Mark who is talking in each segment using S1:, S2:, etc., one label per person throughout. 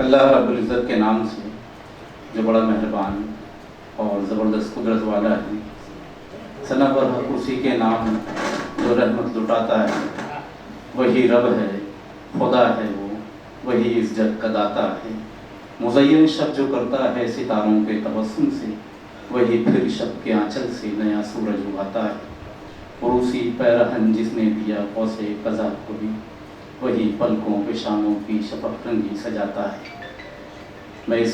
S1: اللہ رب العزت کے نام سے جو بڑا مہربان اور زبردست قدرت والا ہے، ثنا پر حق اسی کے نام جو رحمت لٹاتا ہے، وہی رب ہے، خدا ہے وہ، وہی اس جگ کا داتا ہے۔ مزین شب جو کرتا ہے ستاروں کے تبسم سے، وہی پھر شب کے آنچل سے نیا سورج اگاتا ہے۔ عروسی پیرہن جس نے دیا قوس قزح کو بھی، وہی پلکوں پہ شاموں کی شفق رنگی سجاتا ہے۔ میں اس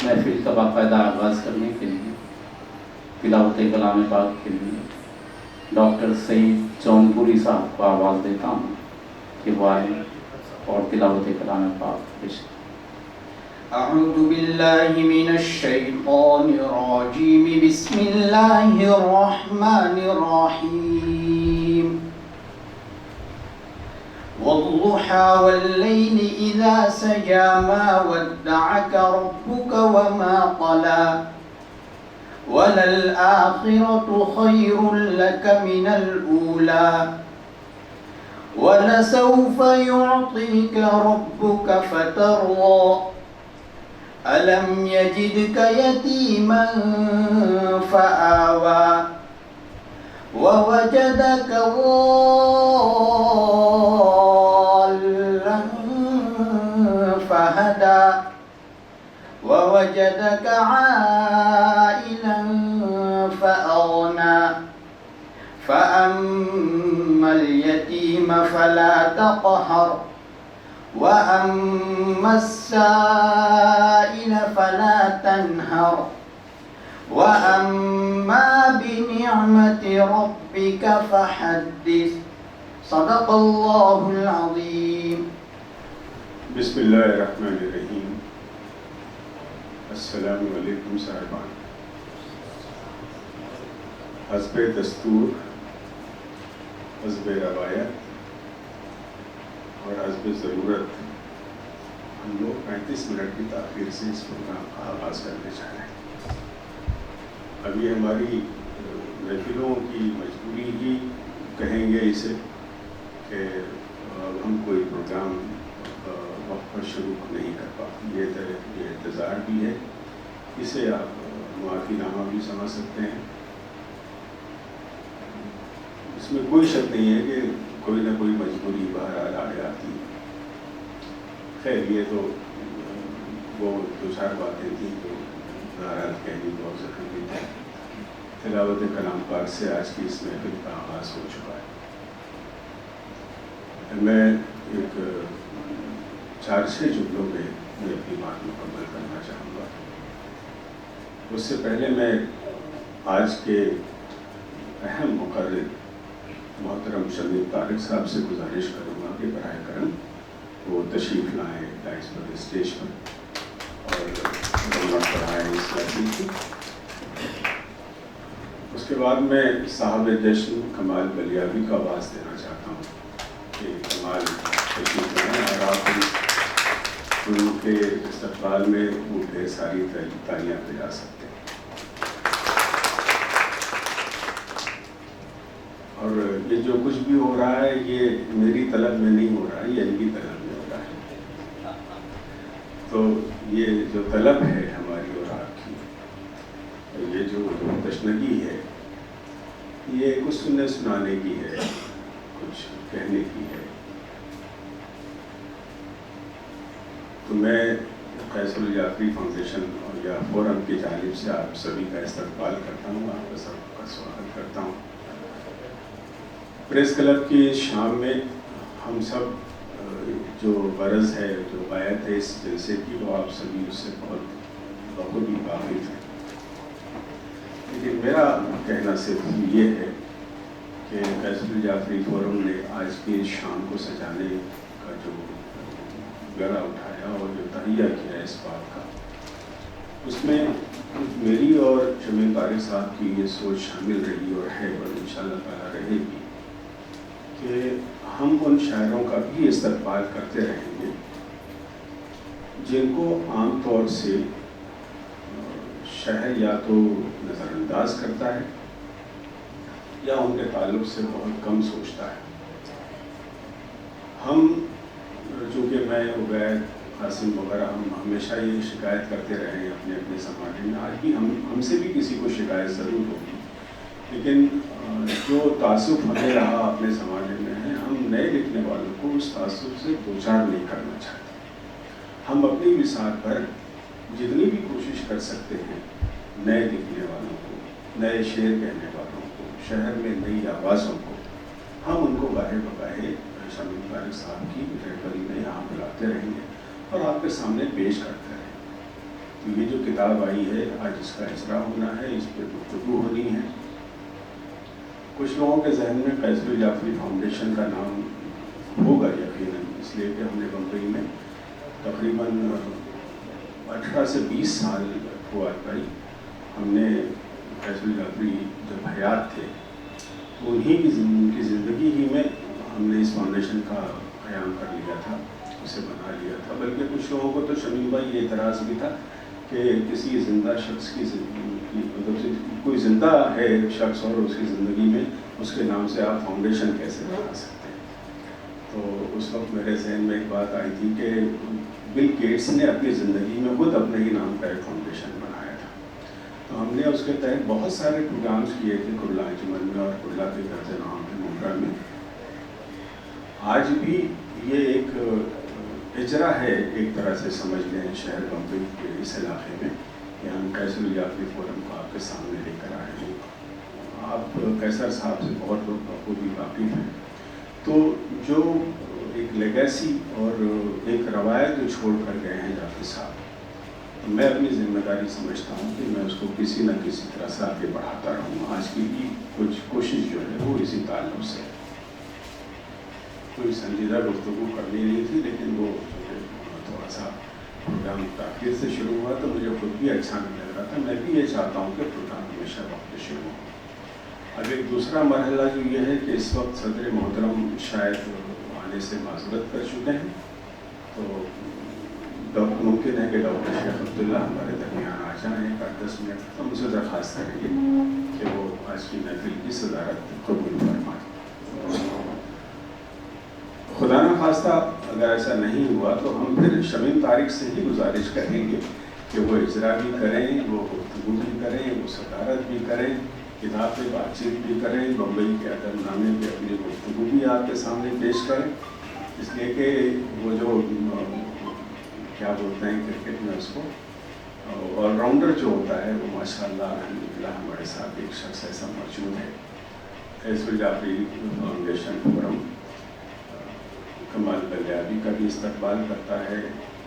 S1: محفل کا باقاعدہ آغاز کرنے کے لیے تلاوت کلام پاک کے لیے ڈاکٹر سعید جون پوری صاحب کو آواز دیتا ہوں کہ وہ آئیں اور تلاوت کلام پاک پیش کریں۔
S2: اعوذ باللہ من الشیطان الرجیم، بسم اللہ الرحمن الرحیم۔ والضحى والليل إذا سجى ما ودعك ربك وما قلى وللآخرة خير لك من الأولى ولسوف يعطيك ربك فترضى ألم يجدك يتيما فآوى ووجدك ضالا فهدى ووجدك عائلا فأغنى فأما اليتيم فلا تقهر وأما السائل فلا تنهر وأما بنعمة ربك فحدث۔ صدق اللہ العظیم۔
S3: بسم اللہ الرحمن الرحیم۔ السلام علیکم صاحبان۔ حسب دستور، حسب روایت اور حسب ضرورت ہم لوگ 35 منٹ کی تاخیر سے اس پروگرام کا آغاز کرنے جا رہے ہیں۔ ابھی ہماری محفلوں کی مجبوری ہی کہیں گے اسے کہ ہم کوئی پروگرام وقت پر شروع نہیں کر پاتے، یہ انتظار بھی ہے، اسے آپ معافی نامہ بھی سمجھ سکتے ہیں۔ اس میں کوئی شک نہیں ہے کہ کوئی نہ کوئی مجبوری بہرحال آ جاتی ہے۔ خیر یہ تو وہ دو چار باتیں تھیں جو ناراض کہنی بہت ضروری تھی۔ تلاوت کلام پاک سے آج کی اس محفل کا آغاز ہو چکا ہے۔ میں ایک 4-6 جملوں میں اپنی بات مکمل کرنا چاہوں گا۔ اس سے پہلے میں آج کے اہم مقرر محترم شمیم طارق صاحب سے گزارش کروں گا کہ براہ کرم وہ تشریف لائیں ڈائس پر، اسٹیج پر، اور پڑھائیں اس محفل کی۔ اس کے بعد میں صاحب جشن کمال بلیابی کا آواز دینا چاہتا ہوں کہ کمال تشریف لائیں اور آپ ان کے استقبال میں وہ ڈھیر ساری تالیاں بجا سکتے ہیں۔ اور یہ جو کچھ بھی ہو رہا ہے یہ میری طلب میں نہیں ہو رہا ہے، یہ ان کی طلب میں ہو رہا ہے۔ تو یہ جو طلب ہے ہماری اور آپ کی، یہ جو تشنگی ہے، یہ کچھ سننے سنانے کی ہے، کچھ کہنے کی ہے۔ تو میں فیصل الجعفری فاؤنڈیشن اور یا فورم کی جانب سے آپ سبھی کا استقبال کرتا ہوں، آپ سب کا سواگت کرتا ہوں۔ پریس کلب کی شام میں ہم سب جو غرض ہے، جو غایت ہے اس جلسے کی، وہ آپ سبھی اس سے بہت بخوبی واقف ہیں۔ لیکن میرا کہنا صرف یہ ہے کہ فیصل الجعفری فورم نے آج کی شام کو سجانے کا جو گڑا اٹھایا اور جو تہیہ کیا ہے اس بات کا، اس میں میری اور شمیم طارق صاحب کی یہ سوچ شامل رہی اور ہے اور انشاءاللہ تعالیٰ رہے گی کہ ہم ان شاعروں کا بھی استقبال کرتے رہیں گے جن کو عام طور سے شہر یا تو نظر انداز کرتا ہے یا ان کے تعلق سے بہت کم سوچتا ہے۔ ہم چونکہ میں عبید، قاسم وغیرہ ہم ہمیشہ یہ شکایت کرتے رہے ہیں اپنے اپنے سماج میں. آج بھی ہم سے بھی کسی کو شکایت ضرور ہوگی, لیکن جو تعصب ہمیں رہا اپنے زمانے میں ہے, ہم نئے لکھنے والوں کو اس تعصب سے دوچار نہیں کرنا چاہتے. ہم اپنی بساط پر جتنی بھی کوشش کر سکتے ہیں نئے لکھنے والوں کو, نئے شعر کہنے والوں کو, شہر میں نئی آوازوں کو, ہم ان کو گاہے بگاہے شمیم طارق صاحب کی رہبری میں یہاں بلاتے رہیں گے اور آپ کے سامنے پیش کرتے رہیں گے. تو یہ جو کتاب آئی ہے آج اس کا اجرا ہونا ہے, اس پہ گفتگو ہونی ہے. کچھ لوگوں کے ذہن میں قیصر الجعفری فاؤنڈیشن کا نام ہوگا یقیناً, اس لیے کہ ہم نے بمبئی میں تقریباً 18 سے 20 سال ہوا بھائی ہم نے قیصر الجعفری جب حیات تھے انہی کی زندگی ہی میں ہم نے اس فاؤنڈیشن کا قیام کر لیا تھا, اسے بنا لیا تھا. بلکہ کچھ لوگوں کو تو شمیم بھائی یہ اعتراض بھی تھا کہ کسی زندہ شخص کی مطلب کوئی زندہ ہے شخص اور اس کی زندگی میں اس کے نام سے آپ فاؤنڈیشن کیسے بنا سکتے ہیں. تو اس وقت میرے ذہن میں ایک بات آئی تھی کہ بل گیٹس نے اپنی زندگی میں خود اپنے ہی نام کا ایک فاؤنڈیشن بنایا تھا. تو ہم نے اس کے تحت بہت سارے پروگرامز کیے تھے کرلا انجمن میں اور کرلا کے درجہ نام کے ممبرا میں. آج بھی یہ ایک اجرا ہے ایک طرح سے سمجھ لیں شہر بمبئی کے اس علاقے میں کہ ہم قیصر الجعفری فورم کو آپ کے سامنے لے کر آئے ہیں. آپ قیصر صاحب سے بہت لوگ بخوبی واقف ہیں. تو جو ایک لیگیسی اور ایک روایت جو چھوڑ کر گئے ہیں جعفری صاحب, میں اپنی ذمہ داری سمجھتا ہوں کہ میں اس کو کسی نہ کسی طرح سے آگے بڑھاتا رہوں. آج کی بھی کچھ کوشش جو ہے وہ اسی تعلق سے ہے. کوئی سنجیدہ گفتگو کرنی نہیں تھی, لیکن وہ تھوڑا سا پروگرام تاخیر سے شروع ہوا تو مجھے خود بھی اچھا نہیں لگ رہا تھا. میں بھی یہ چاہتا ہوں کہ پروگرام ہمیشہ وقت پہ شروع ہو. اب ایک دوسرا مرحلہ جو یہ ہے کہ اس وقت صدر محترم شاید آنے سے معذرت کر چکے ہیں, تو ممکن ہے کہ ڈاکٹر شیخ عبداللہ ہمارے درمیان آ جائیں 10 منٹ. ہم اسے درخواست کریں گے کہ وہ آج کی محفل کی صدارت قبول فرمائیں. خدا نہ خواستہ اگر ایسا نہیں ہوا تو ہم پھر شمیم طارق سے ہی گزارش کریں گے کہ وہ اجرا بھی کریں, وہ گفتگو بھی کریں, وہ صدارت بھی کریں, کتاب پہ بات چیت بھی کریں, بمبئی کے ادب نامے پہ اپنی گفتگو بھی آپ کے سامنے پیش کریں. اس لیے کہ وہ جو کیا بولتے ہیں کرکٹ میں اس کو آل راؤنڈر جو ہوتا ہے وہ ماشاء اللہ الحمدللہ ہمارے ساتھ ایک شخص ایسا موجود ہے. قیصر الجعفری فاؤنڈیشن فورم کمال بلیابی کا بھی استقبال کرتا ہے,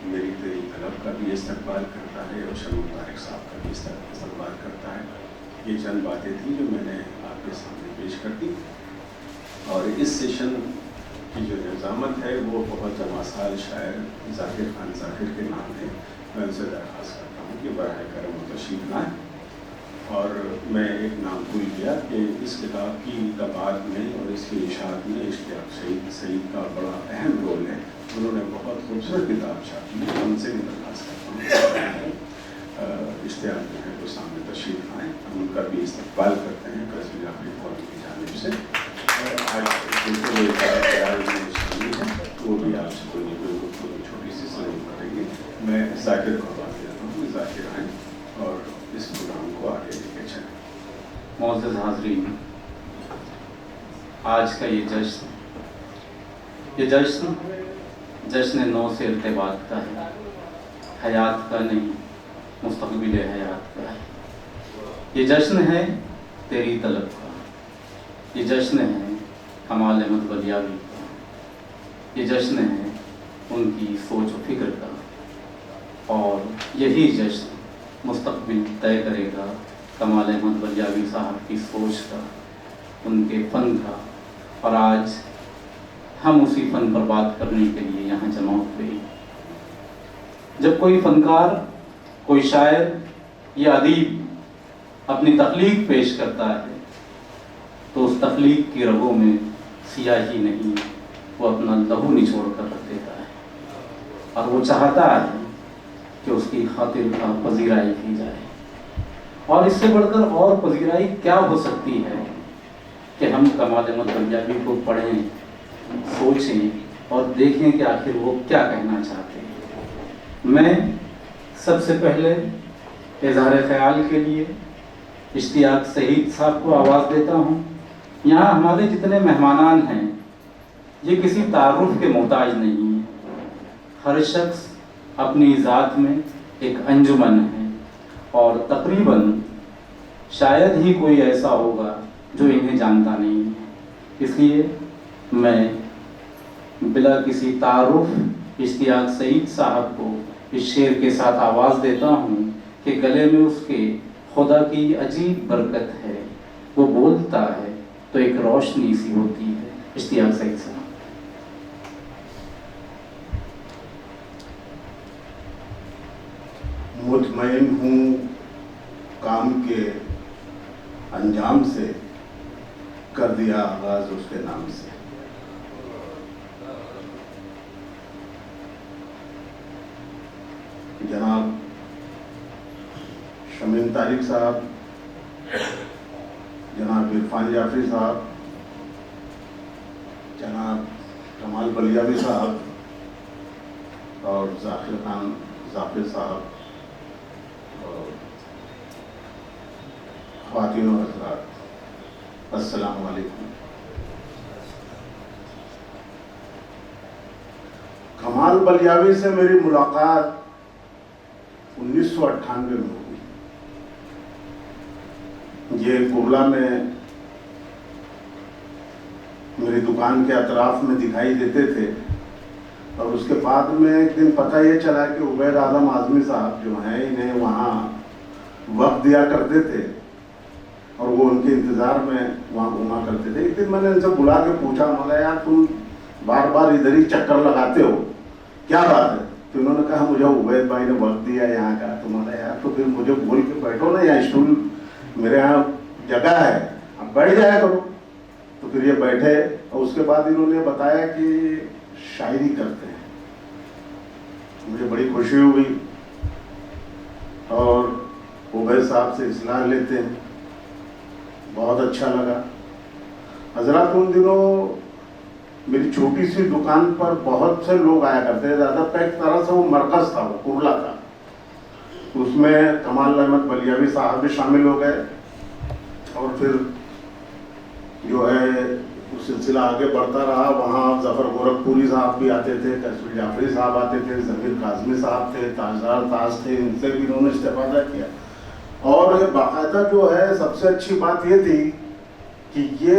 S3: میری تیری طلب کا بھی استقبال کرتا ہے, اور شمیم طارق صاحب کا بھی استقبال کرتا ہے. یہ چند باتیں تھیں جو میں نے آپ کے سامنے پیش کر دی. اور اس سیشن کی جو نظامت ہے وہ بہت جماسال شاعر ذاکر خان ذاکر کے نام ہے. میں ان سے درخواست کرتا ہوں کہ براہ کرم و تشریف لائیں. اور میں ایک نام بھول گیا کہ اس کتاب کی طباعت میں اور اس کی اشاعت میں اشتیاق سعید کا بڑا اہم رول ہے. انہوں نے بہت خوبصورت کتاب چھاپی ہے. ان سے بھی درخواست کرتا ہوں اشتیاق جو ہے وہ سامنے تشریف لائیں. ہم ان کا بھی استقبال کرتے ہیں قیصر الجعفری فورم کی جانب سے. وہ بھی آپ سے کوئی چھوٹی سی ضرور کریں گے. میں ذاکر کو بات دیتا ہوں کہ ذاکر آئیں اور اس پروگرام کو آگے لے کے چلیں.
S1: معزز حاضرین, آج کا یہ جشن نو سے ارتباط کا ہے, حیات کا نہیں, مستقبل حیات کا ہے. یہ جشن ہے تیری طلب کا, یہ جشن ہے کمال احمد بلیابی کا, یہ جشن ہے ان کی سوچ و فکر کا, اور یہی جشن مستقبل طے کرے گا کمال احمد بلیابی صاحب کی سوچ کا, ان کے فن کا. اور آج ہم اسی فن پر بات کرنے کے لیے یہاں جمع ہوئے. جب کوئی فنکار, کوئی شاعر یا ادیب اپنی تخلیق پیش کرتا ہے تو اس تخلیق کی رگوں میں سیاہی نہیں, وہ اپنا لہو نچوڑ کر رکھ دیتا ہے, اور وہ چاہتا ہے کہ اس کی خاطر کا پذیرائی کی جائے. اور اس سے بڑھ کر اور پذیرائی کیا ہو سکتی ہے کہ ہم کمال احمد بلیابی کو پڑھیں, سوچیں اور دیکھیں کہ آخر وہ کیا کہنا چاہتے ہیں. میں سب سے پہلے اظہار خیال کے لیے اشتیاق سعید صاحب کو آواز دیتا ہوں۔ یہاں ہمارے جتنے مہمانان ہیں یہ کسی تعارف کے محتاج نہیں ہیں، ہر شخص اپنی ذات میں ایک انجمن ہے، اور تقریباً شاید ہی کوئی ایسا ہوگا جو انہیں جانتا نہیں ہے۔ اس لیے میں بلا کسی تعارف اشتیاق سعید صاحب کو اس شعر کے ساتھ آواز دیتا ہوں کہ گلے میں اس کے خدا کی عجیب برکت ہے، وہ بولتا ہے تو ایک روشنی سی ہوتی ہے۔ اشتیاق سعید صاحب۔
S3: مطمئن ہوں کام کے انجام سے، کر دیا آغاز اس کے نام سے۔ جناب شمیم طارق صاحب، جناب عرفان جعفری صاحب، جناب کمال بلیاوی صاحب اور ذاکر خان ظافر صاحب، اور خواتین و حضرات، السلام علیکم۔ کمال بلیاوی سے میری ملاقات 1998 میں ہوئی۔ یہ کرلا میں میری دکان کے اطراف میں دکھائی دیتے تھے، اور اس کے بعد میں ایک دن پتہ یہ چلا کہ عبید اعظم اعظمی صاحب جو ہیں انہیں وہاں وقت دیا کرتے تھے اور وہ ان کے انتظار میں وہاں گھوما کرتے تھے۔ ایک دن میں نے ان سے بلا کے پوچھا، میں نے یار تم بار بار ادھر ہی چکر لگاتے ہو، کیا بات ہے؟ تو انہوں نے کہا مجھے عبید بھائی نے وقت دیا یہاں کا، تمہارا یار تو پھر مجھے بول کے بیٹھو نا، یہاں اسٹول میرے یہاں جگہ ہے، اب بیٹھ جایا کرو۔ تو پھر یہ بیٹھے، اور اس کے بعد انہوں نے بتایا کہ شاعری کرتے ہیں۔ مجھے بڑی خوشی ہوئی، اور عبید صاحب سے اصلاح لیتے ہیں، بہت اچھا لگا۔ حضرات ان دنوں میری چھوٹی سی دکان پر بہت سے لوگ آیا کرتے ہیں، زیادہ تر ایک طرح سے وہ مرکز تھا، وہ کرلا کا۔ اس میں کمال احمد بلیاوی صاحب بھی شامل ہو گئے، اور پھر جو ہے وہ سلسلہ آگے بڑھتا رہا۔ وہاں ظفر گورکھپوری صاحب بھی آتے تھے، کیسر جعفری صاحب آتے تھے، ضمیر کاظمی صاحب تھے، تاجدار تاج تھے، ان سے بھی انہوں نے استفادہ کیا۔ اور یہ باقاعدہ جو ہے سب سے اچھی بات یہ تھی کہ یہ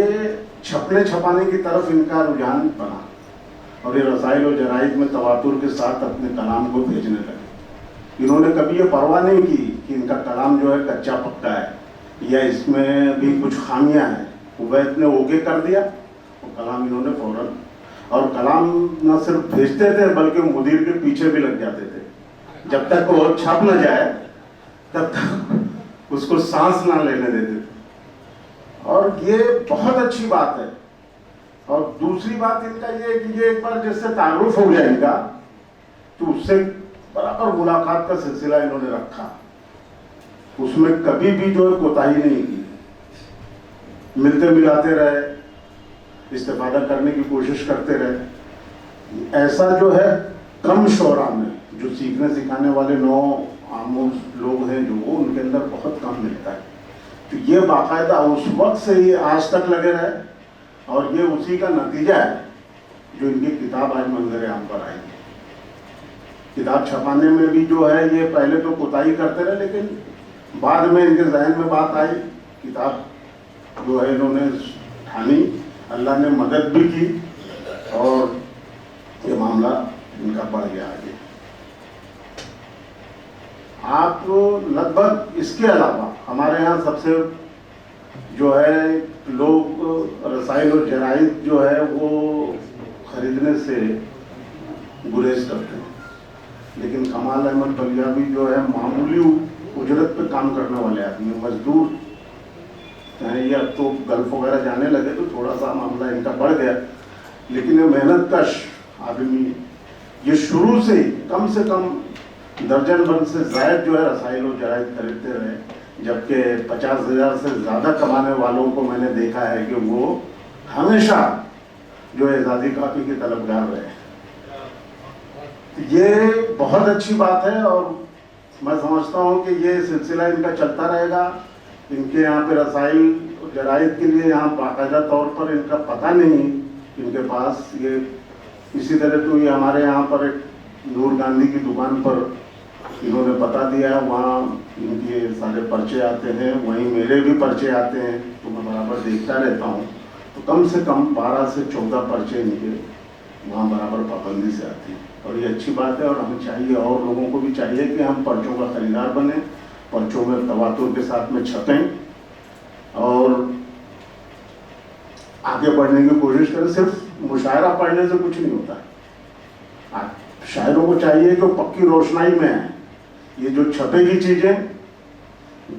S3: چھپنے چھپانے کی طرف ان کا رجحان بنا، اور یہ رسائل و جرائد میں تواتر کے ساتھ اپنے کلام کو بھیجنے لگے۔ انہوں نے کبھی یہ پرواہ نہیں کی کہ ان کا کلام جو ہے کچا پکا ہے یا اس میں بھی کچھ خامیاں ہیں۔ عبید نے اوکے کر دیا، اور کلام انہوں نے فوراً، اور کلام نہ صرف بھیجتے تھے بلکہ مدیر کے پیچھے بھی لگ جاتے تھے، جب تک وہ چھپ نہ جائے تب تک اس کو سانس نہ لینے دیتے تھے۔ اور یہ بہت اچھی بات ہے۔ اور دوسری بات ان کا یہ ہے کہ یہ ایک بار جس سے تعارف ہو گیا ان کا، تو اس سے برابر ملاقات کا سلسلہ انہوں نے رکھا، اس میں کبھی بھی جو ہے کوتاہی نہیں کی، ملتے ملاتے رہے، استفادہ کرنے کی کوشش کرتے رہے۔ ایسا جو ہے کم شعراء میں جو سیکھنے سکھانے والے نو آموز لوگ ہیں جو وہ ان کے اندر بہت کم ملتا ہے۔ تو یہ باقاعدہ اس وقت سے ہی آج تک لگے رہے، اور یہ اسی کا نتیجہ ہے جو ان کی کتاب آج منظر عام پر آئی ہے۔ کتاب چھپانے میں بھی جو ہے یہ پہلے تو کوتاہی کرتے رہے، لیکن بعد میں ان کے ذہن میں بات آئی، کتاب جو ہے انہوں نے ٹھانی، اللہ نے مدد بھی کی، اور یہ معاملہ ان کا بڑھ گیا آگے۔ آپ لگ بھگ اس کے علاوہ ہمارے ہاں سب سے جو ہے لوگ رسائل و جرائد جو ہے وہ خریدنے سے گریز کرتے ہیں، لیکن کمال احمد بلیاوی جو ہے معمولی اجرت پہ کام کرنے والے آدمی، مزدور ہیں، یہ اب تو گلف وغیرہ جانے لگے تو تھوڑا سا معاملہ ان کا بڑھ گیا، لیکن یہ محنت کش آدمی، یہ شروع سے ہی کم سے کم درجن بند سے زائد جو ہے رسائل و جرائد خریدتے رہے، جبکہ 50,000 سے زیادہ کمانے والوں کو میں نے دیکھا ہے کہ وہ ہمیشہ جو ہے آزادی کاپی کے طلبگار رہے۔
S4: یہ بہت اچھی بات ہے اور میں سمجھتا ہوں کہ یہ سلسلہ ان کا چلتا رہے گا. ان کے یہاں پہ رسائل جرائد کے لیے یہاں باقاعدہ طور پر ان کا پتہ نہیں ان کے پاس. یہ اسی طرح تو یہ ہمارے یہاں پر ایک نور گاندھی کی دکان پر انہوں نے پتہ دیا ہے, وہاں ان کے سارے پرچے آتے ہیں, وہیں میرے بھی پرچے آتے ہیں تو میں برابر دیکھتا رہتا ہوں. تو کم سے کم 12 سے 14 پرچے ان کے وہاں برابر پابندی سے آتے ہیں اور یہ اچھی بات ہے. اور ہمیں چاہیے, اور لوگوں کو بھی چاہیے کہ ہم پرچوں کا خریدار بنیں, پرچوں میں تواتر کے ساتھ میں چھپیں اور آگے بڑھنے کی کوشش کریں. صرف مشاعرہ پڑھنے سے کچھ نہیں ہوتا ہے. شاعروں کو چاہیے کہ وہ پکی روشنائی میں ہیں. یہ جو چھپے کی چیزیں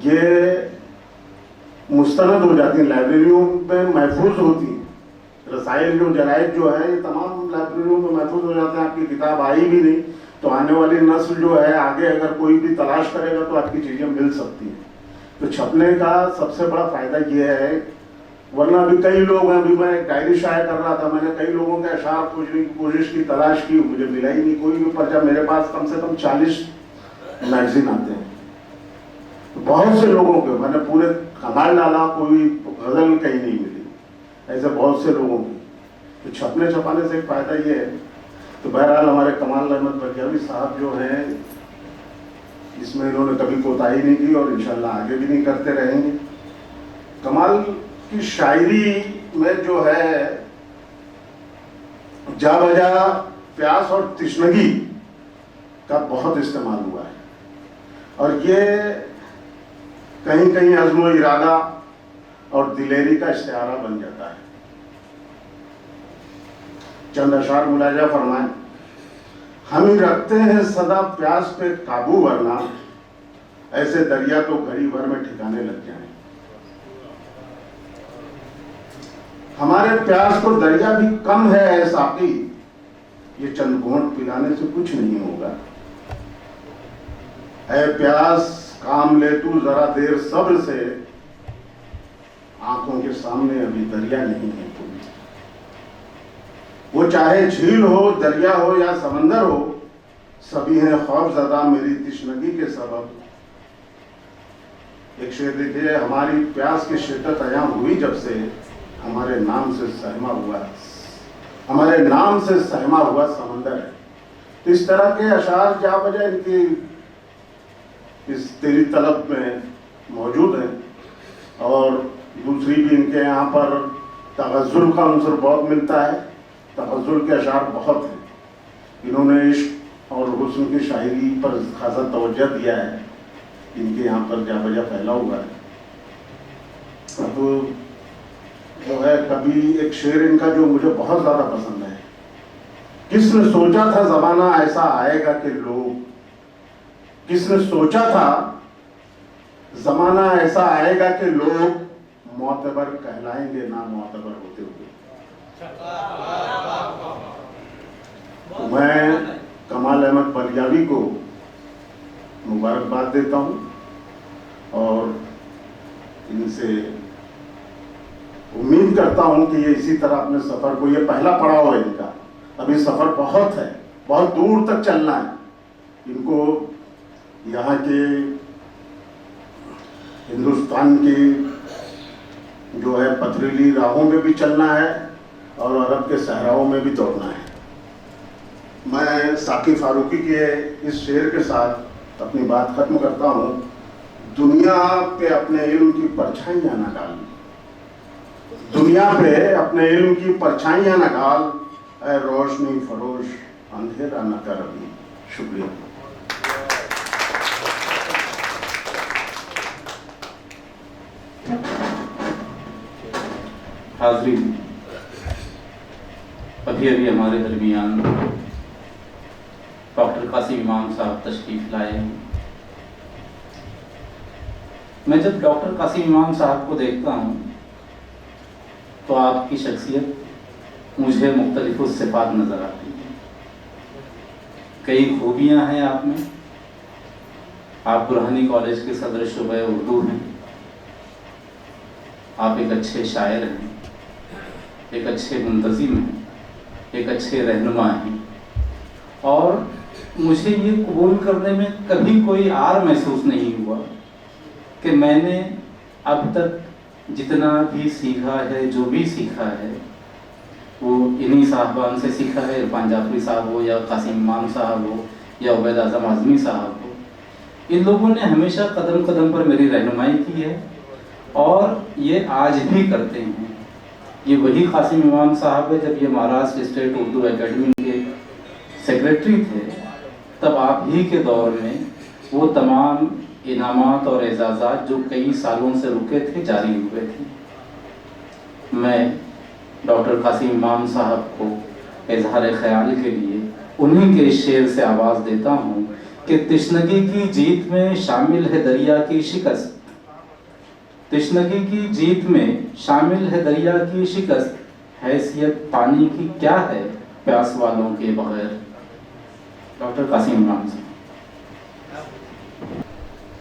S4: یہ مستند ہو جاتی ہیں, لائبریریوں میں محفوظ ہوتی ہیں. رسائل جو جرائد جو ہے یہ تمام لائبریریوں میں محفوظ ہو جاتے ہیں. آپ کی کتاب آئی بھی نہیں تو آنے والی نسل جو ہے آگے اگر کوئی بھی تلاش کرے گا تو آپ کی چیزیں مل سکتی ہیں. تو چھپنے کا سب سے بڑا فائدہ یہ ہے. ورنہ ابھی کئی لوگ ہیں, ابھی میں ایک ڈائری شائع کر رہا تھا, میں نے کئی لوگوں کے اشعار پوچھنے کی کوشش کی, تلاش کی, مجھے ملا ہی نہیں کوئی بھی پرچہ. میرے پاس کم سے کم 40 میگزین آتے ہیں. بہت سے لوگوں کے میں نے پورے کمال ڈالا, کوئی غزل کہیں نہیں ملی. ایسے بہت سے لوگوں کی. تو چھپنے چھپانے سے ایک فائدہ یہ ہے. تو بہرحال ہمارے کمال احمد بلیاوی صاحب جو ہیں اس میں انہوں نے کبھی کوتاہی نہیں کی اور انشاءاللہ آگے بھی نہیں کرتے رہیں گے. کمال کی شاعری میں جو ہے جا بجا پیاس اور تشنگی کا بہت استعمال ہوا ہے اور یہ کہیں کہیں عزم و ارادہ اور دلیری کا استعارہ بن جاتا ہے. چند اشعار ملاحظہ فرمائیں. ہم ہی رکھتے ہیں صدا پیاس پہ قابو, ورنہ ایسے دریا تو گھڑی بھر میں ٹھکانے لگ جائیں. ہمارے پیاس کو دریا بھی کم ہے اے ساقی, یہ چند گھونٹ پلانے سے کچھ نہیں ہوگا. اے پیاس کام لے تو ذرا دیر صبر سے, آنکھوں کے سامنے ابھی دریا نہیں ہے کوئی. وہ چاہے جھیل ہو, دریا ہو یا سمندر ہو, سبھی ہیں خوف زدہ میری تشنگی کے سبب. ایک شعر دیکھیے. ہماری پیاس کی شدت عیاں ہوئی جب سے, ہمارے نام سے سہما ہوا, ہمارے نام سے سہما ہوا سمندر ہے. تو اس طرح کے اشعار جا بجا ان کی اس تیری طلب میں موجود ہیں. اور دوسری بھی ان کے یہاں پر تغزل کا عنصر بہت ملتا ہے. تغزل کے اشعار بہت ہیں. انہوں نے عشق اور حسن کی شاعری پر خاصا توجہ دیا ہے. ان کے یہاں پر جا بجا پھیلا ہوا ہے. اب جو ہے کبھی ایک شعر ان کا جو مجھے بہت زیادہ پسند ہے. کس نے سوچا تھا زمانہ ایسا آئے گا کہ لوگ, کس نے سوچا تھا زمانہ ایسا آئے گا کہ لوگ معتبر کہلائیں گے نامعتبر ہوتے ہوئے. تو میں کمال احمد بلیاوی کو مبارکباد دیتا ہوں اور ان سے امید کرتا ہوں کہ یہ اسی طرح اپنے سفر کو, یہ پہلا پڑاؤ ہے ان کا, ابھی سفر بہت ہے, بہت دور تک چلنا ہے. ان کو یہاں کے ہندوستان کی جو ہے پتھریلی راہوں میں بھی چلنا ہے اور عرب کے صحراؤں میں بھی دوڑنا ہے. میں ساقی فاروقی کے اس شعر کے ساتھ اپنی بات ختم کرتا ہوں. دنیا پہ اپنے علم کی پرچھائیاں نہ ڈال, دنیا پہ اپنے علم کی پرچھائیاں نہ ڈال, اے روشنی فروش اندھیرا نہ کر ابھی. شکریہ.
S1: حاضرین, ابھی ابھی ہمارے درمیان ڈاکٹر قاسم امام صاحب تشریف لائے ہیں. میں جب ڈاکٹر قاسم امام صاحب کو دیکھتا ہوں تو آپ کی شخصیت مجھے مختلف صفات نظر آتی ہیں. کئی خوبیاں ہیں آپ میں. آپ برہانی کالج کے صدر شعبہ اردو ہیں, آپ ایک اچھے شاعر ہیں, ایک اچھے منتظم ہیں, ایک اچھے رہنما ہیں, اور مجھے یہ قبول کرنے میں کبھی کوئی عار محسوس نہیں ہوا کہ میں نے اب تک جتنا بھی سیکھا ہے، جو بھی سیکھا ہے، وہ انہی صاحبان سے سیکھا ہے، عرفان جعفری صاحب ہو یا قاسم امام صاحب ہو یا عبید اعظم اعظمی صاحب ہو. ان لوگوں نے ہمیشہ قدم قدم پر میری رہنمائی کی ہے اور یہ آج بھی کرتے ہیں. یہ وہی قاسم امام صاحب ہے، جب یہ مہاراشٹر اسٹیٹ اردو اکیڈمی کے سیکریٹری تھے تب آپ ہی کے دور میں وہ تمام انعامات اور اعزازات جو کئی سالوں سے رکے تھے جاری ہوئے تھے. میں ڈاکٹر قاسم امام صاحب کو اظہار خیال کے لیے انہی کے شعر سے آواز دیتا ہوں کہ تشنگی کی جیت میں شامل ہے دریا کی شکست، تشنگی کی جیت میں شامل ہے دریا کی شکست، حیثیت پانی کی کیا ہے پیاس والوں کے بغیر. ڈاکٹر قاسم امام صاحب.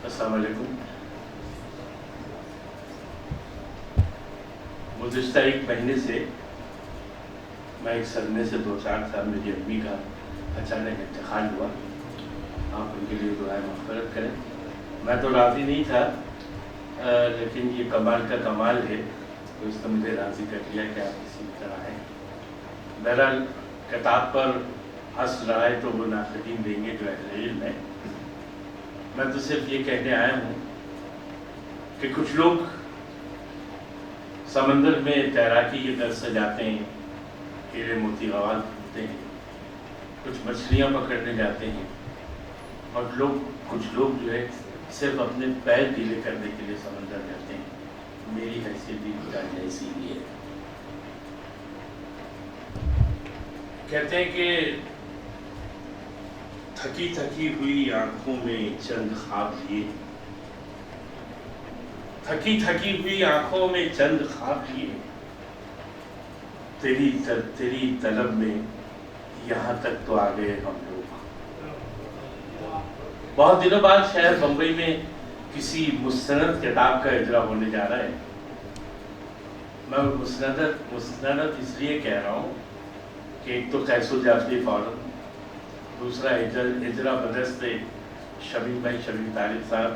S5: السلام علیکم. گزشتہ ایک مہینے سے میں ایک صدمے سے 2-4 تھا. میری امی کا اچانک انتقال ہوا. آپ ان کے لیے دعائیں مغفرت کریں. میں تو راضی نہیں تھا، لیکن یہ کمال کا کمال ہے تو اس نے مجھے راضی کر دیا کہ آپ اسی طرح ہیں. بہرحال کتاب پر اثر رہا ہے تو وہ ناقدین دیں گے جو اہل علم ہے. میں تو صرف یہ کہنے آیا ہوں کہ کچھ لوگ سمندر میں تیراکی کے درس سے جاتے ہیں، ہیرے موتی غوال ڈھونڈتے ہیں، کچھ مچھلیاں پکڑنے جاتے ہیں، اور کچھ لوگ جو ہے صرف اپنے پیر گیلے کرنے کے لیے سمندر جاتے ہیں. میری حیثیت بھی کچھ ایسی ہی ہے. کہتے ہیں کہ تھکی تھکی ہوئی آنکھوں میں چند خواب لیے، تھکی تھکی ہوئی آنکھوں میں چند خواب لیے، تیری طلب میں یہاں تک تو آ گئے ہم لوگ. بہت دنوں بعد شہر بمبئی میں کسی مستند کتاب کا اجرا ہونے جا رہا ہے. میں مستند اس لیے کہہ رہا ہوں کہ ایک تو قیس الجعفری فورن، دوسرا اجرا بدست شمیم بھائی شمیم طارق صاحب،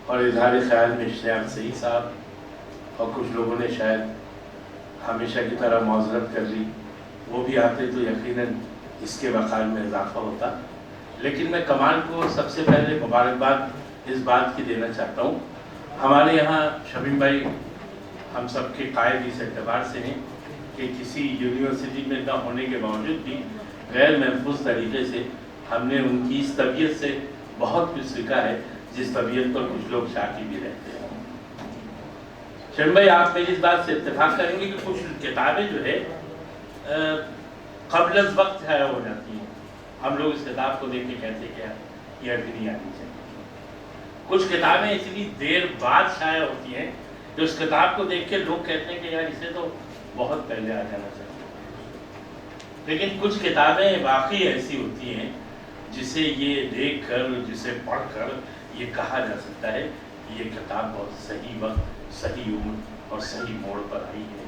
S5: اور اظہار خیال میں اشتیاق صحیح صاحب. اور کچھ لوگوں نے شاید ہمیشہ کی طرح معذرت کر لی. وہ بھی آتے تو یقیناً اس کے وقار میں اضافہ ہوتا. لیکن میں کمال کو سب سے پہلے مبارکباد اس بات کی دینا چاہتا ہوں. ہمارے یہاں شمیم بھائی ہم سب کے قائد اس اعتبار سے ہیں کہ کسی یونیورسٹی میں نہ ہونے کے باوجود بھی غیر محفوظ طریقے سے ہم نے ان کی اس طبیعت سے بہت کچھ سیکھا ہے جس طبیعت پر کچھ لوگ شاکی بھی رہتے ہیں. شمیم بھائی آپ میری اس بات سے اتفاق کریں گے کہ کچھ کتابیں جو ہے قبل از وقت ضائع ہو جاتی ہیں. ہم لوگ اس کتاب کو دیکھ کے کہتے ہیں کہ یہ ابھی نہیں آنی چاہیے. کچھ کتابیں اتنی دیر بعد شائع ہوتی ہیں کہ اس کتاب کو دیکھ کے لوگ کہتے ہیں کہ یار اسے تو بہت پہلے آ جانا چاہیے. لیکن کچھ کتابیں واقعی ایسی ہوتی ہیں جسے یہ دیکھ کر، جسے پڑھ کر یہ کہا جا سکتا ہے کہ یہ کتاب بہت صحیح وقت، صحیح عمر اور صحیح موڑ پر آئی ہے.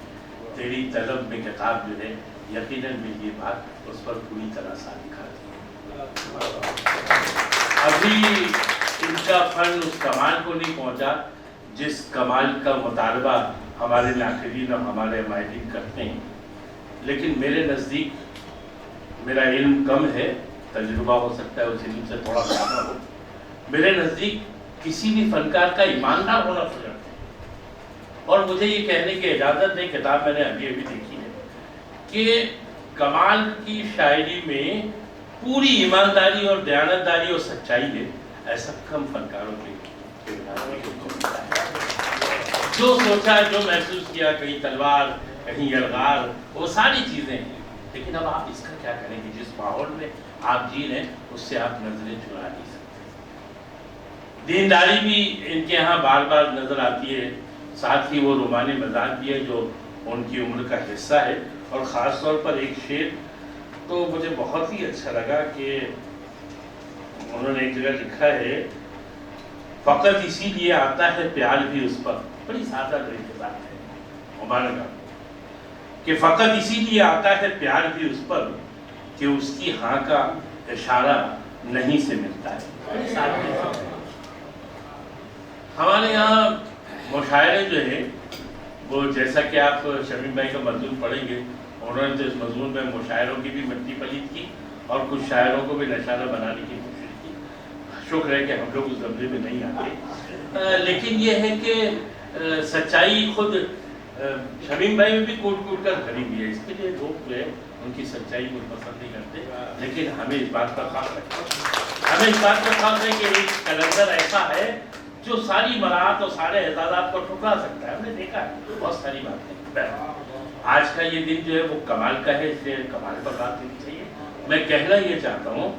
S5: تیری طلب میں کتاب جو ہے یقیناً میں یہ بات اس پر پوری طرح صادق ہے. ابھی ان کا فن اس کمال کو نہیں پہنچا جس کمال کا مطالبہ ہمارے ناقدین اور ہمارے ماہرین کرتے ہیں. لیکن میرے نزدیک، میرا علم کم ہے، تجربہ ہو سکتا ہے اس علم سے تھوڑا زیادہ ہو، میرے نزدیک کسی بھی فنکار کا ایماندار ہونا شرط ہے. اور مجھے یہ کہنے کی اجازت دیں، کتاب میں نے ابھی دیکھی ہے کہ کمال کی شاعری میں پوری ایمانداری اور دیانتداری اور سچائی ہے. ایسا کم فنکاروں کے جو سوچا، جو محسوس کیا، کہیں تلوار کہیں یلغار، وہ ساری چیزیں ہیں. لیکن اب آپ اس کا کیا کریں گے؟ جس ماحول میں آپ جی رہے ہیں اس سے آپ نظریں چرا نہیں سکتے. دینداری بھی ان کے یہاں بار بار نظر آتی ہے، ساتھ ہی وہ رومانی مزاج بھی ہے جو ان کی عمر کا حصہ ہے. اور خاص طور پر ایک شعر تو مجھے بہت ہی اچھا لگا کہ انہوں نے ایک جگہ لکھا ہے، فقط اسی لیے آتا ہے پیار بھی اس پر. بڑی سادہ طریقے سے ہے مبارک کہ فقط اسی لیے آتا ہے پیار بھی اس پر کہ اس کی ہاں کا اشارہ نہیں سے ملتا ہے۔ ہمارے یہاں مشاعرے جو ہیں وہ جیسا کہ آپ شمیم بھائی کا مضمون پڑھیں گے، انہوں نے تو اس مضمون میں مشاعروں کی بھی مٹی پلیت کی اور کچھ شاعروں کو بھی نشانہ بنانے کی کوشش کی۔ شکر ہے کہ ہم لوگ اس زمرے میں نہیں آتے، لیکن یہ ہے کہ سچائی خود شمیم بھائی میں بھی کوٹ کوٹ کر بھری ہوئی ہے، اس کے لیے لوگ جو ہے ان کی سچائی کو پسند نہیں کرتے، لیکن ہمیں اس بات کا خاص ہے کہ ایک کلندر ایسا ہے جو ساری مراحت اور سارے اعزازات کو ٹھکرا سکتا ہے۔ ہم نے دیکھا ہے بہت ساری باتیں۔ آج کا یہ دن جو ہے وہ کمال کا ہے، اس لیے کمال پر بات کرنی چاہیے۔ میں کہنا یہ چاہتا ہوں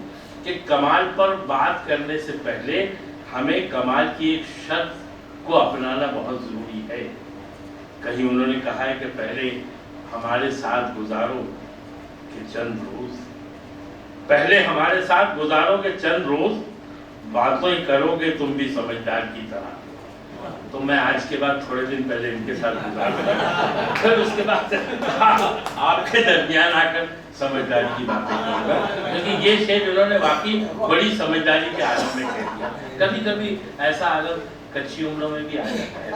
S5: کہ کمال پر بات کرنے سے پہلے ہمیں کمال کی ایک شرط کو اپنانا بہت ضروری ہے۔ کہیں انہوں نے کہا ہے کہ پہلے ہمارے ساتھ گزارو کہ چند روز، پہلے ہمارے ساتھ گزارو کہ چند روز، باتیں کرو گے تم بھی سمجھدار کی طرح۔ تو میں آج کے بعد تھوڑے دن پہلے ان کے ساتھ گزار گا، پھر اس کے بعد آپ کے درمیان آ کر سمجھداری کی باتیں کروں گا، کیونکہ یہ شعر انہوں نے واقعی بڑی سمجھداری کے عالم میں کہہ دیا۔ کبھی کبھی ایسا عالم کچی عمروں میں بھی آ جاتا ہے۔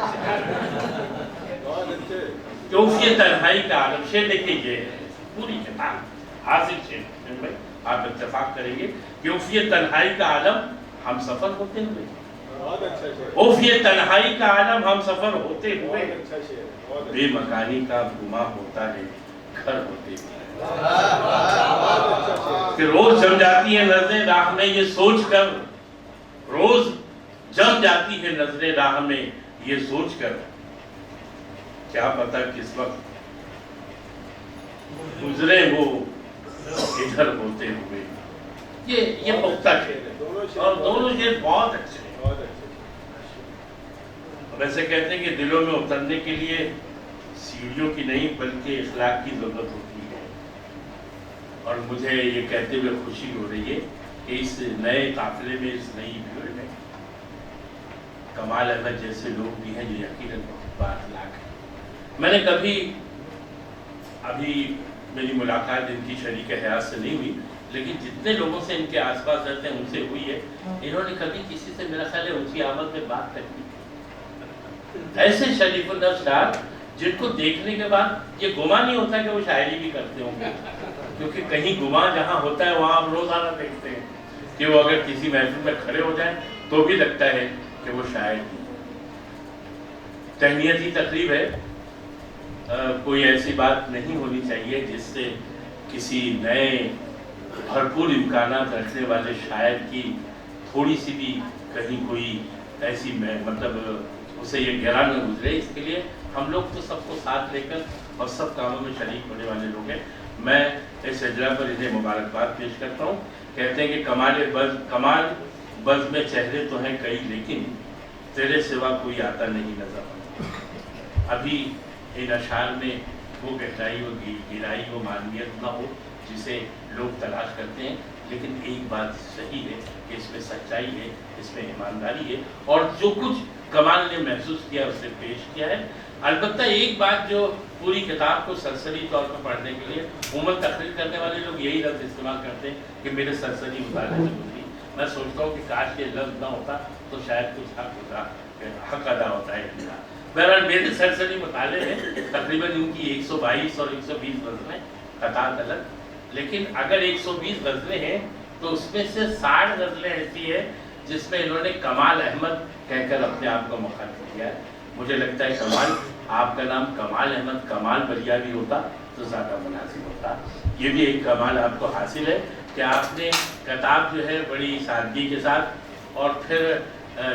S5: کیونکہ تنہائی کا عالم، شعر دیکھیے یہ ہے پوری کتاب حاصل شعر میں آپ اتفاق کریں گے کہ یہ تنہائی کا عالم ہم سفر ہوتے ہوئے، یہ تنہائی کا عالم ہم سفر ہوتے ہوئے، بے مکانی کا گما ہوتا ہے گھر ہوتے ہوئے، کہ روز جم جاتی ہے نظریں راہ میں یہ سوچ کر، روز جم جاتی ہے نظریں راہ میں یہ سوچ کر، کیا پتہ کس وقت گزرے وہ ادھر ہوتے ہوئے۔ یہ پختہ شعر ہے اور دونوں شعر بہت اچھے ہیں۔ ویسے کہتے ہیں کہ دلوں میں اترنے کے لیے سیڑھیوں کی نہیں بلکہ اخلاق کی ضرورت ہوتی ہے، اور مجھے یہ کہتے ہوئے خوشی ہو رہی ہے کہ اس نئے قافلے میں، اس نئی بھیڑ میں کمال احمد جیسے لوگ بھی ہیں جو یقیناً بہت بااخلاق ہیں۔ میں نے کبھی، ابھی میری ملاقات ان کی شریک حیات سے نہیں ہوئی، لیکن جتنے لوگوں سے ان کے آس پاس رہتے ہیں ان سے ہوئی ہے، انہوں نے کبھی کسی سے میرا خیال ہے اونچی آمد میں بات کرنی، ایسے شریف النفس شاعر جن کو دیکھنے کے بعد یہ گمان نہیں ہوتا کہ وہ شاعری بھی کرتے ہوں گے، کیونکہ کہیں گمان جہاں ہوتا ہے وہاں ہم روزانہ دیکھتے ہیں کہ وہ اگر کسی محفل میں کھڑے ہو جائیں تو بھی لگتا ہے کہ وہ شاعر ہیں۔ تہنیتی تقریب ہے، کوئی ایسی بات نہیں ہونی چاہیے جس سے کسی نئے بھرپور امکانات رکھنے والے شاعر کی تھوڑی سی بھی کہیں کوئی ایسی مطلب اسے یہ گرا نہ گزرے۔ اس کے لیے ہم لوگ تو سب کو ساتھ لے کر اور سب کاموں میں شریک ہونے والے لوگ ہیں۔ میں اس اجرا پر انہیں مبارکباد پیش کرتا ہوں۔ کہتے ہیں کہ کمال بز میں چہرے تو ہیں کئی لیکن تیرے سوا کوئی آتا نہیں نظر۔ ابھی ان اشعار میں وہ گہرائی و گہرائی و معنویت نہ ہو جسے لوگ تلاش کرتے ہیں، لیکن ایک بات صحیح ہے کہ اس میں سچائی ہے، اس میں ایمانداری ہے، اور جو کچھ کمال نے محسوس کیا اسے پیش کیا ہے۔ البتہ ایک بات جو پوری کتاب کو سرسری طور پر پڑھنے کے لیے عموماً تقریر کرنے والے لوگ یہی لفظ استعمال کرتے ہیں کہ میرے سرسری مطالعے سے گزری۔ میں سوچتا ہوں کہ کاش یہ لفظ نہ ہوتا تو شاید کچھ حق ہوتا، حق ادا ہوتا ہے میرا۔ بہرحال میرے سرسری مطالعے میں تقریباً ان کی 122 اور 120 غزلیں قطعات الگ، لیکن اگر 120 غزلیں ہیں تو اس میں سے 60 غزلیں ایسی ہیں جس میں انہوں نے کمال احمد کہہ کر اپنے آپ کو مخاطب کیا ہے۔ مجھے لگتا ہے کمال، آپ کا نام کمال احمد کمال بریا بھی ہوتا تو زیادہ مناسب ہوتا۔ یہ بھی ایک کمال آپ کو حاصل ہے کہ آپ نے کتاب جو ہے بڑی سادگی کے ساتھ، اور پھر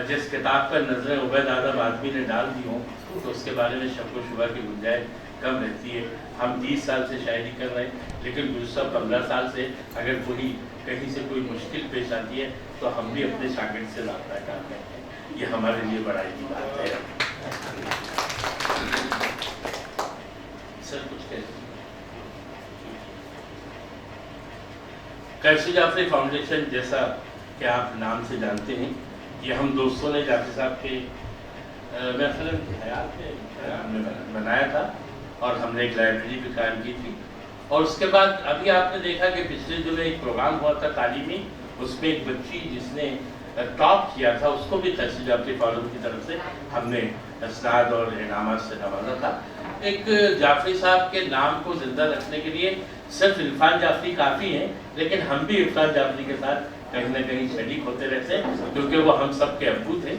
S5: جس کتاب پر نظر عبید اعظم آدمی نے ڈال دی ہوں تو اس کے بارے میں شک و شبہ کی گنجائش کم رہتی ہے۔ ہم 30 سال سے شاعری کر رہے ہیں، لیکن گزشتہ 15 سال سے اگر کوئی کہیں سے کوئی مشکل پیش آتی ہے تو ہم بھی اپنے شاگرد سے رابطہ کرتے ہیں، یہ ہمارے لیے بڑائی کی بات ہے۔ سر کچھ کہتے ہیں؟ کیفی جعفری فاؤنڈیشن جیسا کہ آپ نام سے جانتے ہیں، یہ ہم دوستوں نے جعفری صاحب کے محفل کی حیات میں ہم نے بنایا تھا، اور ہم نے ایک لائبریری بھی قائم کی تھی، اور اس کے بعد ابھی آپ نے دیکھا کہ پچھلے دنوں ایک پروگرام ہوا تھا تعلیمی، اس میں ایک بچی جس نے ٹاپ کیا تھا اس کو بھی تحصیل جعفری فورم کی طرف سے ہم نے اسناد اور انعامات سے نوازا تھا۔ ایک جعفری صاحب کے نام کو زندہ رکھنے کے لیے صرف عرفان جعفری کافی ہیں، لیکن ہم بھی عرفان جعفری کے ساتھ کہیں نہ کہیں شریک ہوتے رہتے ہیں کیونکہ وہ ہم سب کے ابو تھے۔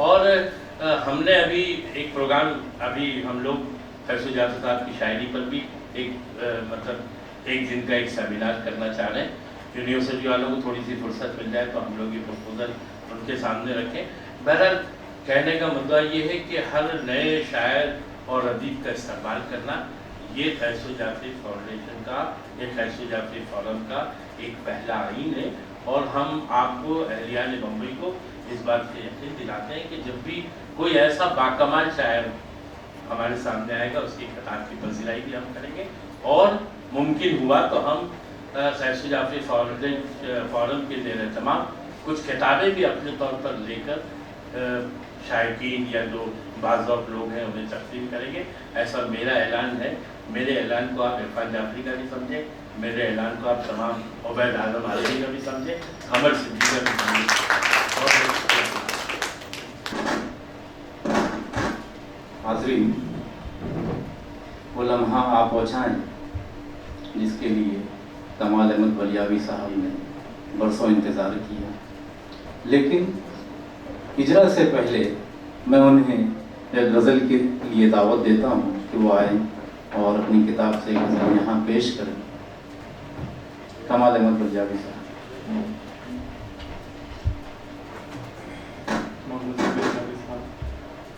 S5: اور ہم نے ابھی ایک پروگرام ابھی ہم لوگ تحصیل جعفری صاحب کی شاعری پر بھی ایک مطلب ایک دن کا ایک سیمینار کرنا چاہ رہے ہیں۔ یونیورسٹی والوں کو تھوڑی سی فرصت مل جائے تو ہم لوگ یہ پروپوزل ان کے سامنے رکھیں۔ بہرحال کہنے کا مدعا یہ ہے کہ ہر نئے شاعر اور ادیب کا استقبال کرنا یہ تحصیل جعفری فاؤنڈیشن کا، یہ تحصیل جعفری فورم کا ایک پہلا آئین ہے، اور ہم آپ کو اہلیان بمبئی کو اس بات سے یقین دلاتے ہیں کہ جب بھی کوئی ایسا باکمال شاعر ہمارے سامنے آئے گا اس کی خطاب کی پذیرائی بھی ہم کریں گے، اور ممکن ہوا تو ہم تحصیل جعفری فورم کے زیر اہتمام کچھ کتابیں بھی اپنے طور پر لے کر شائقین یا جو بعض ذوق لوگ ہیں انہیں تقسیم کریں گے۔ ایسا میرا اعلان ہے۔ میرے اعلان کو آپ عرفان جعفری کا بھی سمجھیں، میرے اعلان کو آپ تمام عبید اعظم عالمی کا بھی سمجھیں، عمر صدیقی کا بھی سمجھیں۔
S1: حاضرین، وہ لمحہ آپ پہنچائیں جس کے لیے کمال احمد بلیاوی صاحب نے برسوں انتظار کیا، لیکن اجرا سے پہلے میں انہیں ایک غزل کے لیے دعوت دیتا ہوں کہ وہ آئیں اور اپنی کتاب سے ایک غزل یہاں پیش کریں۔ کمال احمد بلیاوی صاحب۔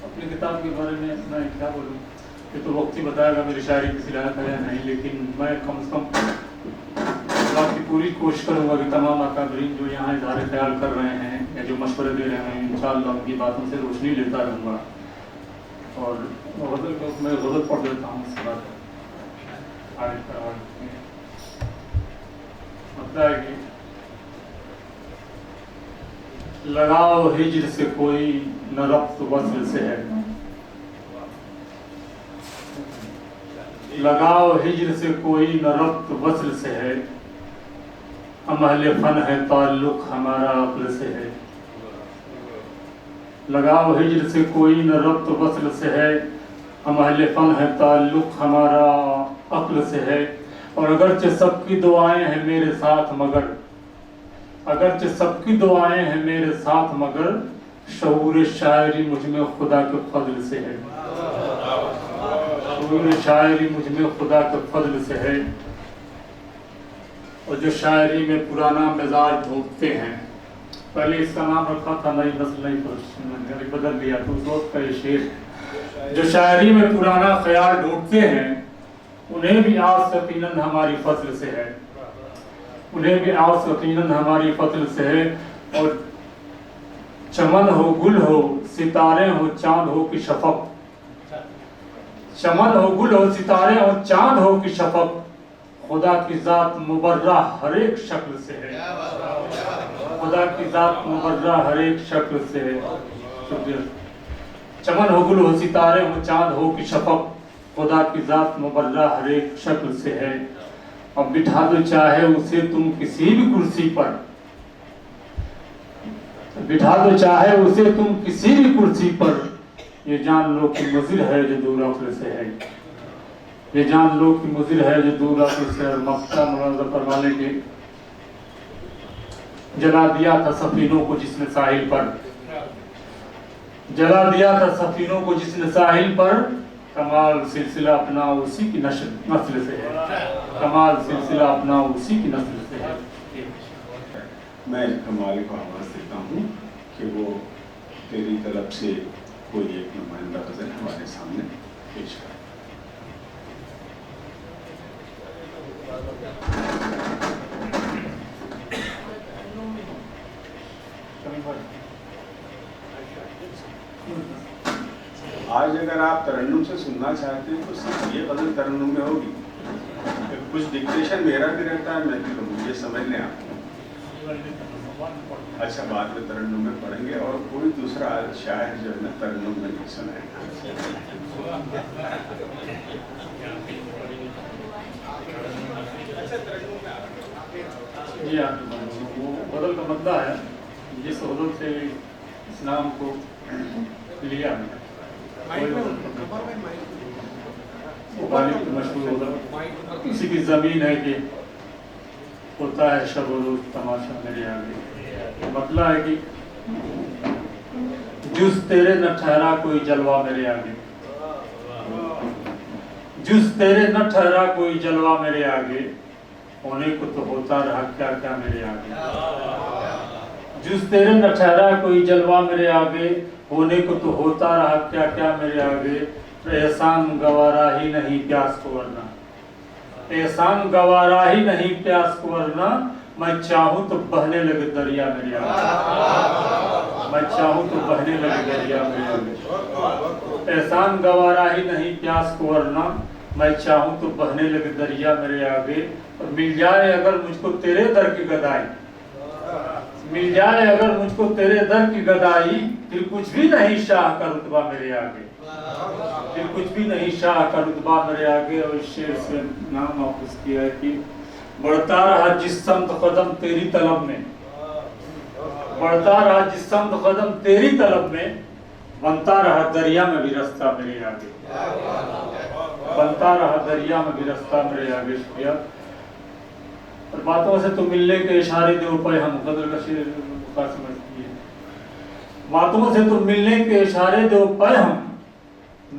S6: اپنی کتاب کے بارے میں میں کیا بولوں، یہ تو وقت ہی بتائے گا میری شاعری کی صلاحیت ہے یا نہیں، لیکن میں کم از کم آپ کی پوری کوشش کروں گا کہ تمام اکابرین جو یہاں اظہار خیال کر رہے ہیں یا جو مشورے دے رہے ہیں انشاءاللہ ان کی باتوں سے روشنی لیتا رہوں گا۔ اور غزل کو میں غزل پڑھ دیتا ہوں اس کے بعد مطلب ہے کہ لگاؤ ہجر سے کوئی نہ ربط وصل سے ہے، لگاؤ ہجر سے کوئی نہ ربط وصل سے ہے، ہم اہل فن ہے تعلق ہمارا عقل سے ہے، لگاؤ ہجر سے کوئی نہ ربط وصل سے ہے، ہم اہل فن ہے تعلق ہمارا عقل سے ہے، اور اگرچہ سب کی دعائیں ہیں میرے ساتھ مگر، اگرچہ سب کی دعائیں ہیں میرے ساتھ مگر، شعور شاعری مجھ میں خدا کے فضل سے ہے، شعور شاعری مجھ میں خدا کے فضل سے ہے، اور جو شاعری میں پرانا مزاج ڈھونڈتے ہیں، پہلے اس کا نام رکھا تھا نئی نسل نئی پر بدل دیا تو اس وقت کا یہ شعر ہے، جو شاعری میں پرانا خیال ڈھونڈتے ہیں انہیں بھی آس یقیناً ہماری فضل سے ہے، انہیں بھی آس یقیناً ہماری فضل سے ہے، اور چمن ہو گل ہو ستارے ہو چاند ہو کہ شفق، چمن ہو گل ہو ستارے ہو چاند ہو کہ شفق، خدا کی ذات مبرہ ہر ایک شکل سے ہے، خدا کی ذات مبرہ ہر ایک شکل سے ہے۔ شکریہ۔ چمن ہو گل ہو ستارے ہو چاند ہو کہ شفق، خدا کی ذات مبرہ ہر ایک شکل سے ہے، اب بٹھا دو چاہے اسے تم کسی بھی کرسی پر، بٹھا دو چاہے اسے تم کسی بھی کرسی پر، یہ جان لو کہ مضر ہے جو دور عقل سے ہے، یہ جان لو کہ مضر ہے جو دور عقل سے ہے۔ مقطع مولانا ظفر والے کے جلا دیا تھا سفینوں کو جس نے ساحل پر، جلا دیا تھا سفینوں کو جس نے ساحل پر، کمال سلسلہ اپنا اسی کی نسل سے ہے، کمال سلسلہ اپنا اسی کی نسل سے ہے۔
S3: میں کمال کو آواز دیتا ہوں کہ وہ تیری طرف سے کوئی ایک نمائندہ غزل ہمارے سامنے پیش کرے۔ آج اگر آپ ترنم سے سننا چاہتے ہیں تو صرف یہ غزل ترنم میں ہوگی، کچھ ڈکٹیشن میرا بھی رہتا ہے، میں بھی کروں، یہ سمجھ لیں آپ۔ اچھا، بعد میں ترنم میں پڑھیں گے، اور کوئی دوسرا شاعر جو ہے نا ترنم میں نہیں سنائے گا۔
S6: جی وہ بدل کا مطلب ہے جس حدود سے اسلام کو لیا مشہور ہوگا کسی کی زمین ہے کہ ہوتا ہے شب و روز تماشا میرے آگے، مطلب ہے کہ جز تیرے نہ ٹھہرا کوئی جلوہ میرے آگے، جز تیرے نہ ٹھہرا کوئی جلوہ میرے آگے، ہونے کو تو ہوتا رہا کیا کیا میرے آگے، جز تیرے نہ ٹھہرا کوئی جلوہ میرے آگے، ہونے کو تو ہوتا رہا کیا کیا میرے آگے، احسان گوارا ہی نہیں پیاس کو ورنہ، احسان گوارا ہی نہیں پیاس کو ورنہ، میں چاہوں تو بہنے لگے دریا میرے آگے، میں چاہوں تو بہنے لگے دریا میرے آگے، احسان گوارا ہی نہیں پیاس کو ورنہ، میں چاہوں تو بہنے لگے دریا میرے آگے، اور مل جائے اگر مجھ کو تیرے در کی گدائی، مل جائے اگر مجھ کو تیرے در کی گدائی، پھر کچھ بھی نہیں شاہ کا رتبہ میرے آگے، پھر کچھ بھی نہیں شاہ کا رتبہ میرے آگے۔ اور اس شعر سے نام واپس کیا ہے کہ بڑھتا رہا جس سمت قدم تیری طلب میں، بڑھتا رہا جس سمت قدم تیری طلب میں، بنتا رہا دریا میں بھی رستہ میرے آگے، بنتا رہا دریا میں بھی رستہ میرے آگے۔ شکریہ۔ اور باتوں سے تو ملنے کے اشارے دے پائے ہم قدر کا شعر سمجھتی ہے، باتوں سے تو ملنے کے اشارے دے پائے ہم،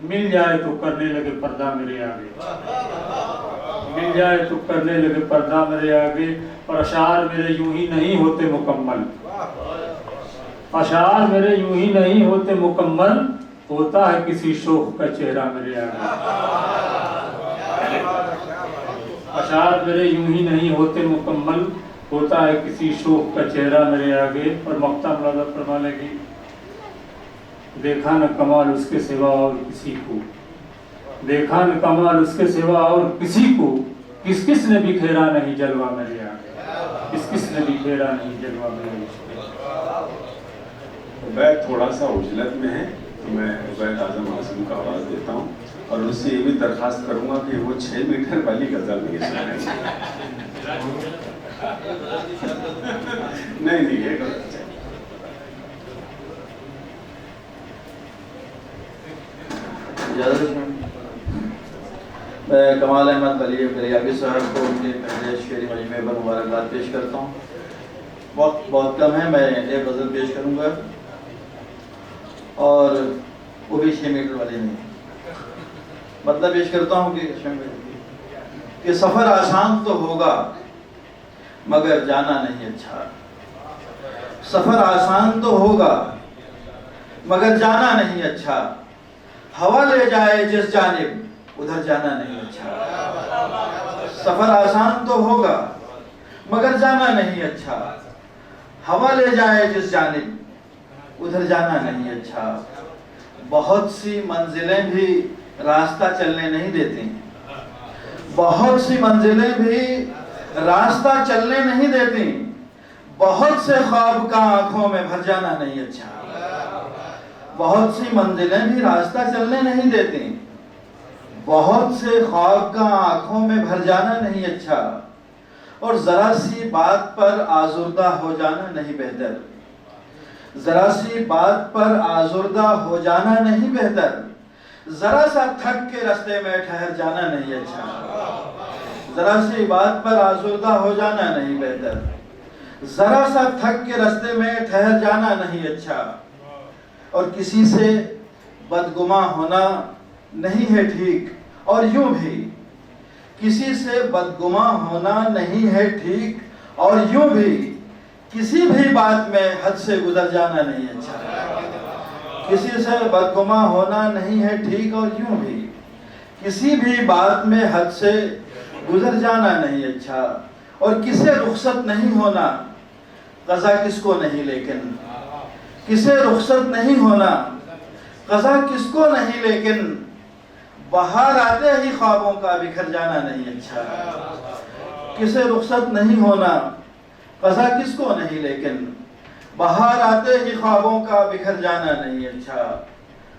S6: مل جائے تو کرنے لگے پردہ میرے آگے، مل جائے تو کرنے لگے پردہ میرے آگے۔ اور اشعار میرے یوں ہی نہیں ہوتے مکمل، اشعار میرے یوں ہی نہیں ہوتے مکمل، ہوتا ہے کسی شوخ کا چہرہ میرے آگے، اشعار میرے یوں ہی نہیں ہوتے مکمل، ہوتا ہے کسی شوخ کا چہرہ میرے آگے۔ اور مقطع ملازہ فرمانے کی دیکھا نہ کمال اس کے سوا اور کسی کو، دیکھا نہ کمال اس کے سوا اور کسی کو، کس کس نے بکھیرا نہیں جلوہ میرے آگے، کس کس نے بکھیرا نہیں جلوہ میرے آگے۔
S3: عبید تھوڑا سا عجلت میں ہے تو میں عبید اعظم اعظم کا آواز دیتا ہوں، اور اس سے یہ بھی درخواست کروں گا کہ وہ 6 میٹر والی غزل نہیں سنائیں۔ نہیں یہ غلط ہے۔
S7: میں کمال احمد ولی فریابی صاحب کو ان کے پہلے شعری مجموعے پر مبارکباد پیش کرتا ہوں۔ وقت بہت کم ہے، میں ایک غزل پیش کروں گا اور وہ بھی 6 میٹر والی نہیں، مطلب پیش کرتا ہوں کہ سفر آسان تو ہوگا مگر جانا نہیں اچھا، سفر آسان تو ہوگا مگر جانا نہیں اچھا، ہوا لے جائے جس جانب ادھر جانا نہیں اچھا، سفر آسان تو ہوگا مگر جانا نہیں اچھا، ہوا لے جائے جس جانب ادھر جانا نہیں اچھا، بہت سی منزلیں بھی راستہ چلنے نہیں دیتی، بہت سی منزلیں بھی راستہ چلنے نہیں دیتی، بہت سے خواب کا آنکھوں میں بھر جانا نہیں اچھا، بہت سی منزلیں بھی راستہ چلنے نہیں دیتی، بہت سے خواب کا آنکھوں میں بھر جانا نہیں اچھا، اور ذرا سی بات پر آزردہ ہو جانا نہیں بہتر، ذرا سی بات پر آزردہ ہو جانا نہیں بہتر، ذرا سا تھک کے رستے میں ٹھہر جانا نہیں اچھا، ذرا سی بات پر آزردہ ہو جانا نہیں بہتر، ذرا سا تھک کے رستے میں ٹھہر جانا نہیں اچھا، اور کسی سے بدگماں ہونا نہیں ہے ٹھیک، اور یوں بھی کسی سے بدگماں ہونا نہیں ہے ٹھیک، اور یوں بھی کسی بھی بات میں حد سے گزر جانا نہیں اچھا، کسی سے بدگماں ہونا نہیں ہے ٹھیک، اور یوں بھی کسی بھی بات میں حد سے گزر جانا نہیں اچھا، اور کسے رخصت نہیں ہونا قضا کس کو نہیں، لیکن کسے رخصت نہیں ہونا قضا کس کو نہیں، لیکن بہار آتے ہی خوابوں کا بکھر جانا نہیں اچھا، کسے رخصت نہیں ہونا قضا کس کو نہیں، لیکن بہار آتے ہی خوابوں کا بکھر جانا نہیں اچھا،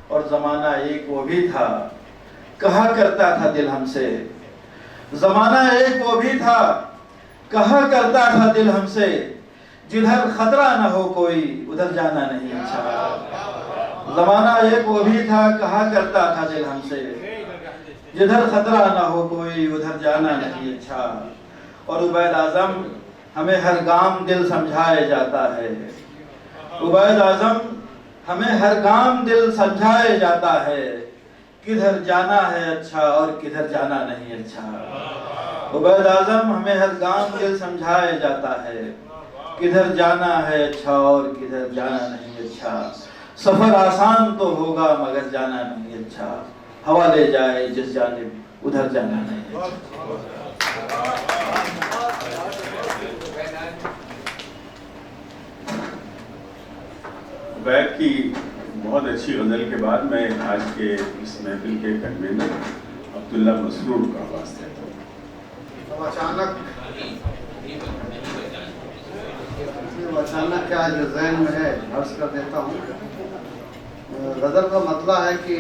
S7: اور زمانہ ایک وہ بھی تھا کہا کرتا تھا دل ہم سے، زمانہ ایک وہ بھی تھا کہا کرتا تھا دل ہم سے جدھر خطرہ نہ ہو کوئی ادھر جانا نہیں اچھا. زمانہ ایک وہ بھی تھا کہا کرتا تھا دل ہم سے جدھر خطرہ نہ ہو کوئی ادھر جانا نہیں اچھا. اور عبید اعظم ہمیں ہر گام دل سمجھائے جاتا ہے. عبید اعظم ہمیں ہر گام دل سمجھائے جاتا ہے. کدھر جانا ہے اچھا اور کدھر جانا نہیں اچھا. عبید اعظم ہمیں ہر گام دل سمجھائے جاتا ہے. کدھر جانا ہے اچھا اور کدھر جانا نہیں اچھا. سفر آسان تو ہوگا مگر جانا نہیں اچھا. ہوا لے جائے جس جانب ادھر جانا نہیں اچھا.
S3: عبید کی بہت اچھی غزل کے بعد میں آج کے اس محفل کے کلمے میں عبداللہ مسرور کا آواز دیتا ہوں.
S8: اچانک کیا جو ذہن میں ہے عرض کر دیتا ہوں. غزل کا مطلب ہے کہ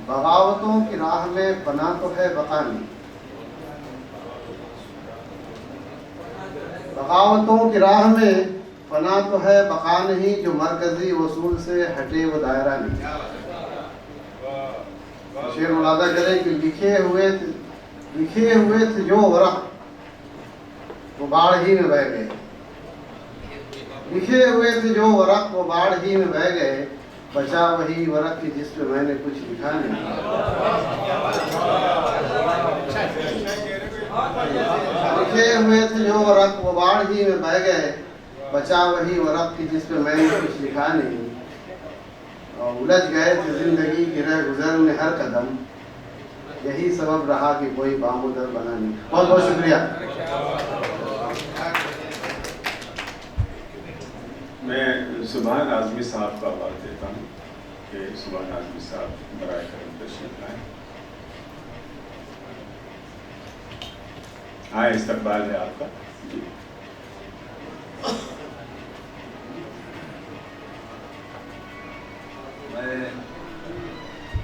S8: بغاوتوں کی راہ میں پناہ تو ہے بقا نہیں. بغاوتوں کی راہ میں پناہ تو ہے بقا نہیں. جو مرکزی اصول سے ہٹے وہ دائرہ نہیں. شعر ملازہ کرے کہ لکھے ہوئے تھے جو ورق وہ باڑ ہی میں بہہ گئے. لکھے ہوئے تھے جو ورق وہ باڑ ہی میں بہہ گئے. بچا وہی ورق کی جس پہ میں نے کچھ لکھا نہیں. لکھے ہوئے تھے جو ورق وہ باڑ ہی میں بہہ گئے. بچا وہی ورق کی جس پہ میں نے کچھ لکھا نہیں. اور الجھ گئے تھے زندگی کی رہ گزر میں ہر قدم. یہی سبب رہا کہ کوئی بامدر بنا نہیں. بہت بہت شکریہ.
S3: میں سبحان اعظمی صاحب کا آواز دیتا ہوں کہ سبحان اعظمی صاحب برائے کرم تشریف لائیں. آئے استقبال ہے آپ کا. جی
S9: میں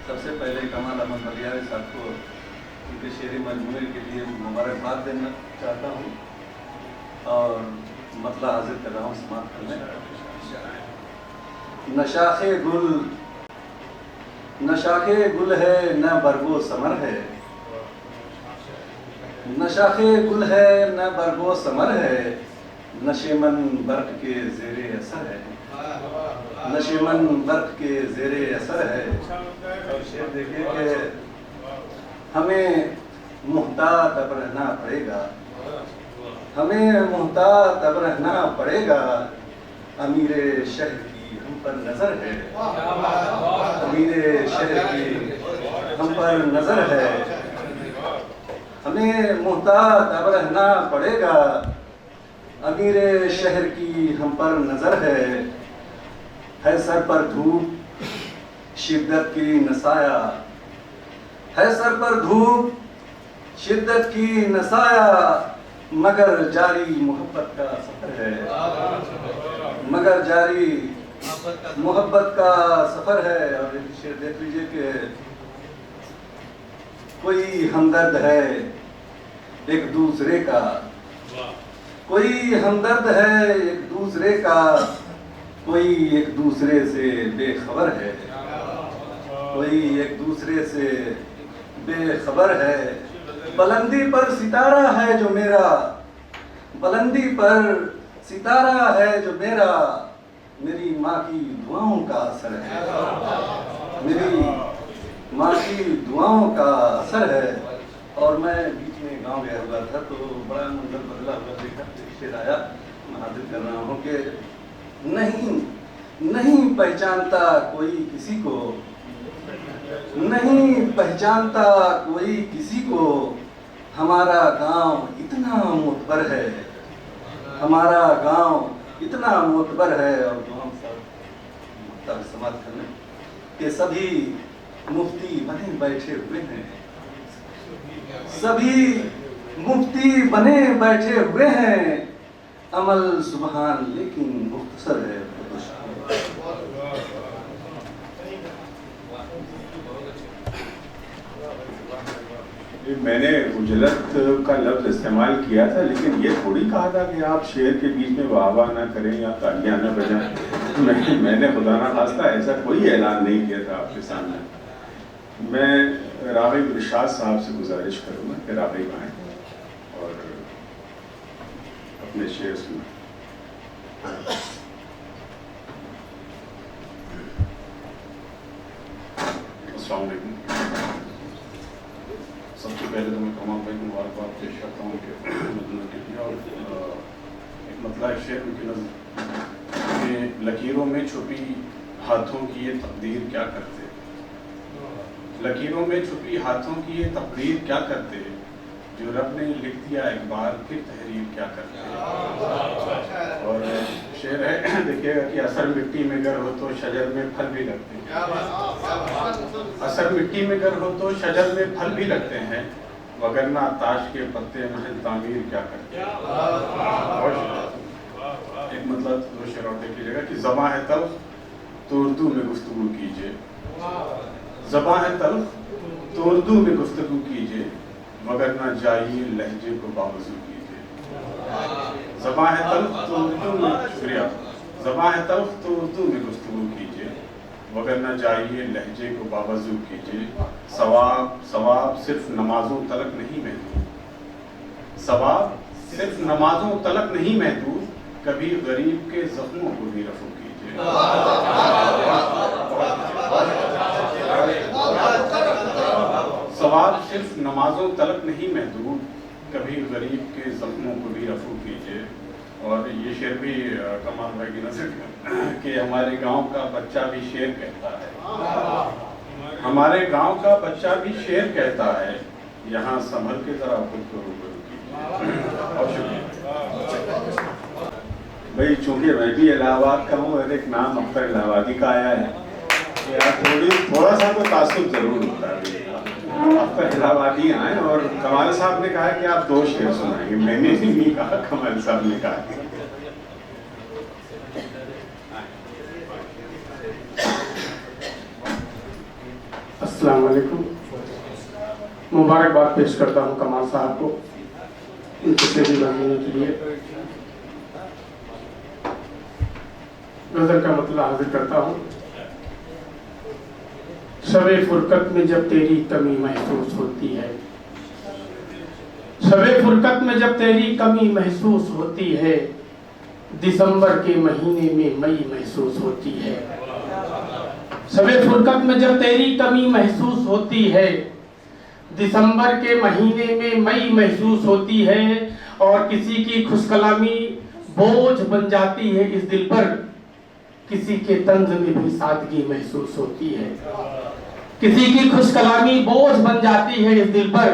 S9: سب سے پہلے کمال احمد ملیاری صاحب کو ان کے شعری مجموعے کے لیے مبارکباد دینا چاہتا ہوں اور مطلع حاضر کر رہا ہوں سماعت کرنے. نہ شاخ گل ہے نہ برگ و ثمر ہے. نہ شاخ گل ہے نہ برگ و ثمر ہے. نشیمن برق کے زیر اثر ہے. نشیمن برق کے زیر اثر ہے. اور شعر دیکھیے کہ ہمیں محتاط اب رہنا پڑے گا. ہمیں محتاط اب رہنا پڑے گا. امیر شہر کی ہم پر نظر ہے. امیر شہر کی ہم پر نظر ہے. ہمیں محتاط اب رہنا پڑے گا. امیر شہر کی ہم پر نظر ہے. سر پر دھوپ شدت کی نسایا. ہے سر پر دھوپ شدت کی نسایا. مگر جاری محبت کا سفر ہے. مگر جاری محبت کا سفر ہے. اور ایک شعر دیکھ لیجئے کہ کوئی ہمدرد ہے ایک دوسرے کا. کوئی ہمدرد ہے ایک دوسرے کا. کوئی ایک دوسرے سے بے خبر ہے. کوئی ایک دوسرے سے بے خبر ہے. بلندی پر ستارہ ہے جو میرا. بلندی پر ستارہ ہے جو میرا. میری ماں کی دعاؤں کا اثر ہے. میری ماں کی دعاؤں کا اثر ہے. اور میں بیچ میں گاؤں گیا ہوا تھا تو بڑا منظر بدلا ہوا دیکھا. شعر آیا میں حاضر کر رہا ہوں کہ نہیں پہچانتا کوئی کسی کو. نہیں پہچانتا کوئی کسی کو. ہمارا گاؤں اتنا معتبر ہے. ہمارا گاؤں اتنا معتبر ہے. اور جو ہم سب سماعت کرنے کہ سبھی مفتی بنے بیٹھے ہوئے ہیں. سبھی مفتی بنے بیٹھے ہوئے ہیں. عمل سبحان لیکن مختصر ہے.
S3: میں نے اجلت کا لفظ استعمال کیا تھا، لیکن یہ تھوڑی کہا تھا کہ آپ شعر کے بیچ میں واہ واہ نہ کریں یا تالیاں نہ بجائیں۔ میں نے خدا نہ خواستہ ایسا کوئی اعلان نہیں کیا تھا آپ کے سامنے۔ میں راغب ارشاد صاحب سے گزارش کروں گا کہ راغب آئیں اور اپنے شعر سنیں۔ السلام علیکم۔ سب سے پہلے تو میں کمال بھائی کو مبارکباد پیش کرتا ہوں کہ اور ایک مطلع شعر کی نظر کہ لکیروں میں چھپی ہاتھوں کی یہ تقدیر کیا کرتے، لکیروں میں چھپی ہاتھوں کی یہ تقدیر کیا کرتے، جو رب نے لکھ دیا ایک بار پھر تحریر کیا کرتے۔ اور شعر ہے، دیکھیے گا کہ اثر مٹی میں گر ہو تو شجر میں پھل بھی لگتے ہیں، اثر مٹی میں گر ہو تو شجر میں پھل بھی لگتے ہیں، وگرنہ تاش کے پتے محل تعمیر کیا کرتے ہیں۔ ایک مطلب دو شعر اور دیکھ لیجیے گا کہ زباں ہے تلخ تو اردو میں گفتگو کیجیے، زباں ہے تلخ تو اردو میں گفتگو کیجیے، وگرنہ جائیے لہجے کو باوضو کیجیے۔ زباں ہے تلخ تو اردو میں، شکریہ، زباں ہے تلخ تو اردو میں گفتگو کیجیے، وگرنہ جائیے لہجے کو باوضو کیجیے۔ ثواب صرف نمازوں تلک نہیں محدود، ثواب صرف نمازوں تلک نہیں محدود، کبھی غریب کے زخموں کو بھی رفع کیجیے۔ ثواب صرف نمازوں تلک نہیں محدود، کبھی غریب کے زخموں کو بھی رفع کیجیے۔ اور یہ شعر بھی کمال بھائی کی نظر کہ ہمارے گاؤں کا بچہ بھی شعر کہتا ہے، ہمارے گاؤں کا بچہ بھی شعر کہتا ہے، یہاں سنبھل کے ذرا خود کو روبرو کیجیے۔ اور شکریہ بھائی، چونکہ میں بھی الہ آباد کا ہوں اور ایک نام اختر الہ آبادی کا آیا ہے، تھوڑا سا تو تعصب ضرور ہوتا ہے۔ اختر الہ آبادی آئے اور کمال صاحب نے کہا کہ آپ دو شعر سنائیں گے، میں نے نہیں کہا، کمال صاحب نے کہا۔
S10: السلام علیکم، مبارکباد پیش کرتا ہوں کمال صاحب کو ان سے بھی بنانے کے لیے۔ غزل کا مطلع حاضر کرتا ہوں۔ شب فرقت میں جب تیری کمی محسوس ہوتی ہے، شب فرقت میں جب تیری کمی محسوس ہوتی ہے، دسمبر کے مہینے میں مئی محسوس ہوتی ہے۔ شب فرقت میں جب تیری کمی محسوس ہوتی ہے، دسمبر کے مہینے میں مئی محسوس ہوتی ہے، اور کسی کی خوش کلامی بوجھ بن جاتی ہے اس دل پر، کسی کے طنز میں بھی سادگی محسوس ہوتی ہے۔ کسی کی خوش کلامی بوجھ بن جاتی ہے اس دل پر،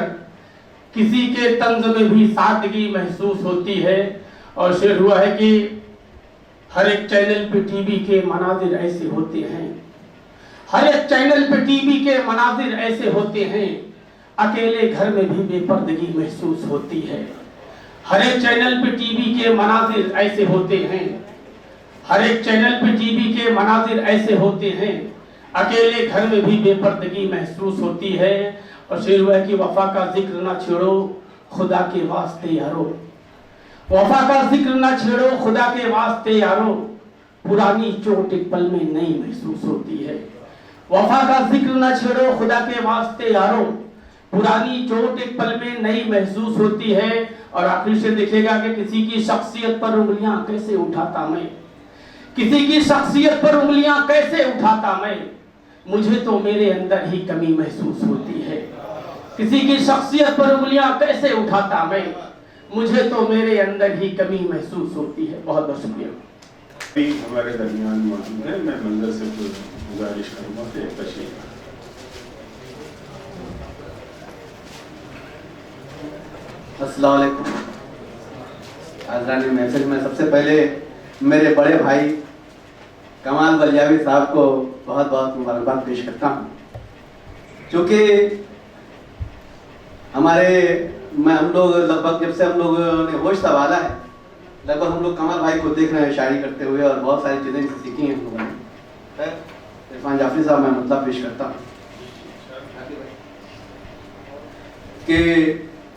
S10: کسی کے طنز میں بھی سادگی محسوس ہوتی ہے۔ اور شعر ہوا ہے کہ ہر ایک چینل پہ ٹی وی کے مناظر ایسے ہوتے ہیں، ہر ایک چینل پہ ٹی وی کے مناظر ایسے ہوتے ہیں، اکیلے گھر میں بھی بے پردگی محسوس ہوتی ہے۔ ہر ایک چینل پہ ٹی وی کے مناظر ایسے ہوتے ہیں، ہر ایک چینل پہ ٹی وی کے مناظر ایسے ہوتے ہیں، اکیلے گھر میں بھی بے پردگی محسوس ہوتی ہے۔ اور شعر ہوا ہے کہ وفا کا ذکر نہ چھیڑو خدا کے واسطے یارو، وفا کا ذکر نہ چھیڑو خدا کے واسطے یارو، پرانی چوٹ ایک پل میں نئی محسوس ہوتی ہے۔ وفا کا ذکر نہ چھیڑو خدا کے واسطے یارو، پرانی چوٹ ایک پل میں نئی محسوس ہوتی ہے۔ اور آخر سے دیکھے گا کہ کسی کی شخصیت پر انگلیاں کیسے اٹھاتا میں، کسی کی شخصیت پر انگلیاں کیسے اٹھاتا میں، مجھے تو میرے اندر ہی کمی محسوس ہوتی ہے۔ کسی کی شخصیت پر انگلیاں کیسے اٹھاتا میں، مجھے تو میرے اندر ہی کمی محسوس ہوتی ہے۔ بہت بہت شکریہ۔
S3: ہمارے درمیان موجود ہیں، میں منظر سے گزارش کروں گا کہ ایک تشریف۔
S8: السلام علیکم حاضران محفل میں سب سے پہلے میرے بڑے بھائی کمال بلیاوی صاحب کو بہت بہت مبارکباد پیش کرتا ہوں، کیونکہ ہم لوگ لگ بھگ جب سے ہم لوگوں نے ہوش سنبھالا ہے، لگ بھگ ہم لوگ کمال بھائی کو دیکھ رہے ہیں شاعری کرتے ہوئے، اور بہت ساری چیزیں سیکھی ہیں ہم لوگوں نے۔ عرفان جعفری صاحب میں مطلب پیش کرتا ہوں۔
S11: کہ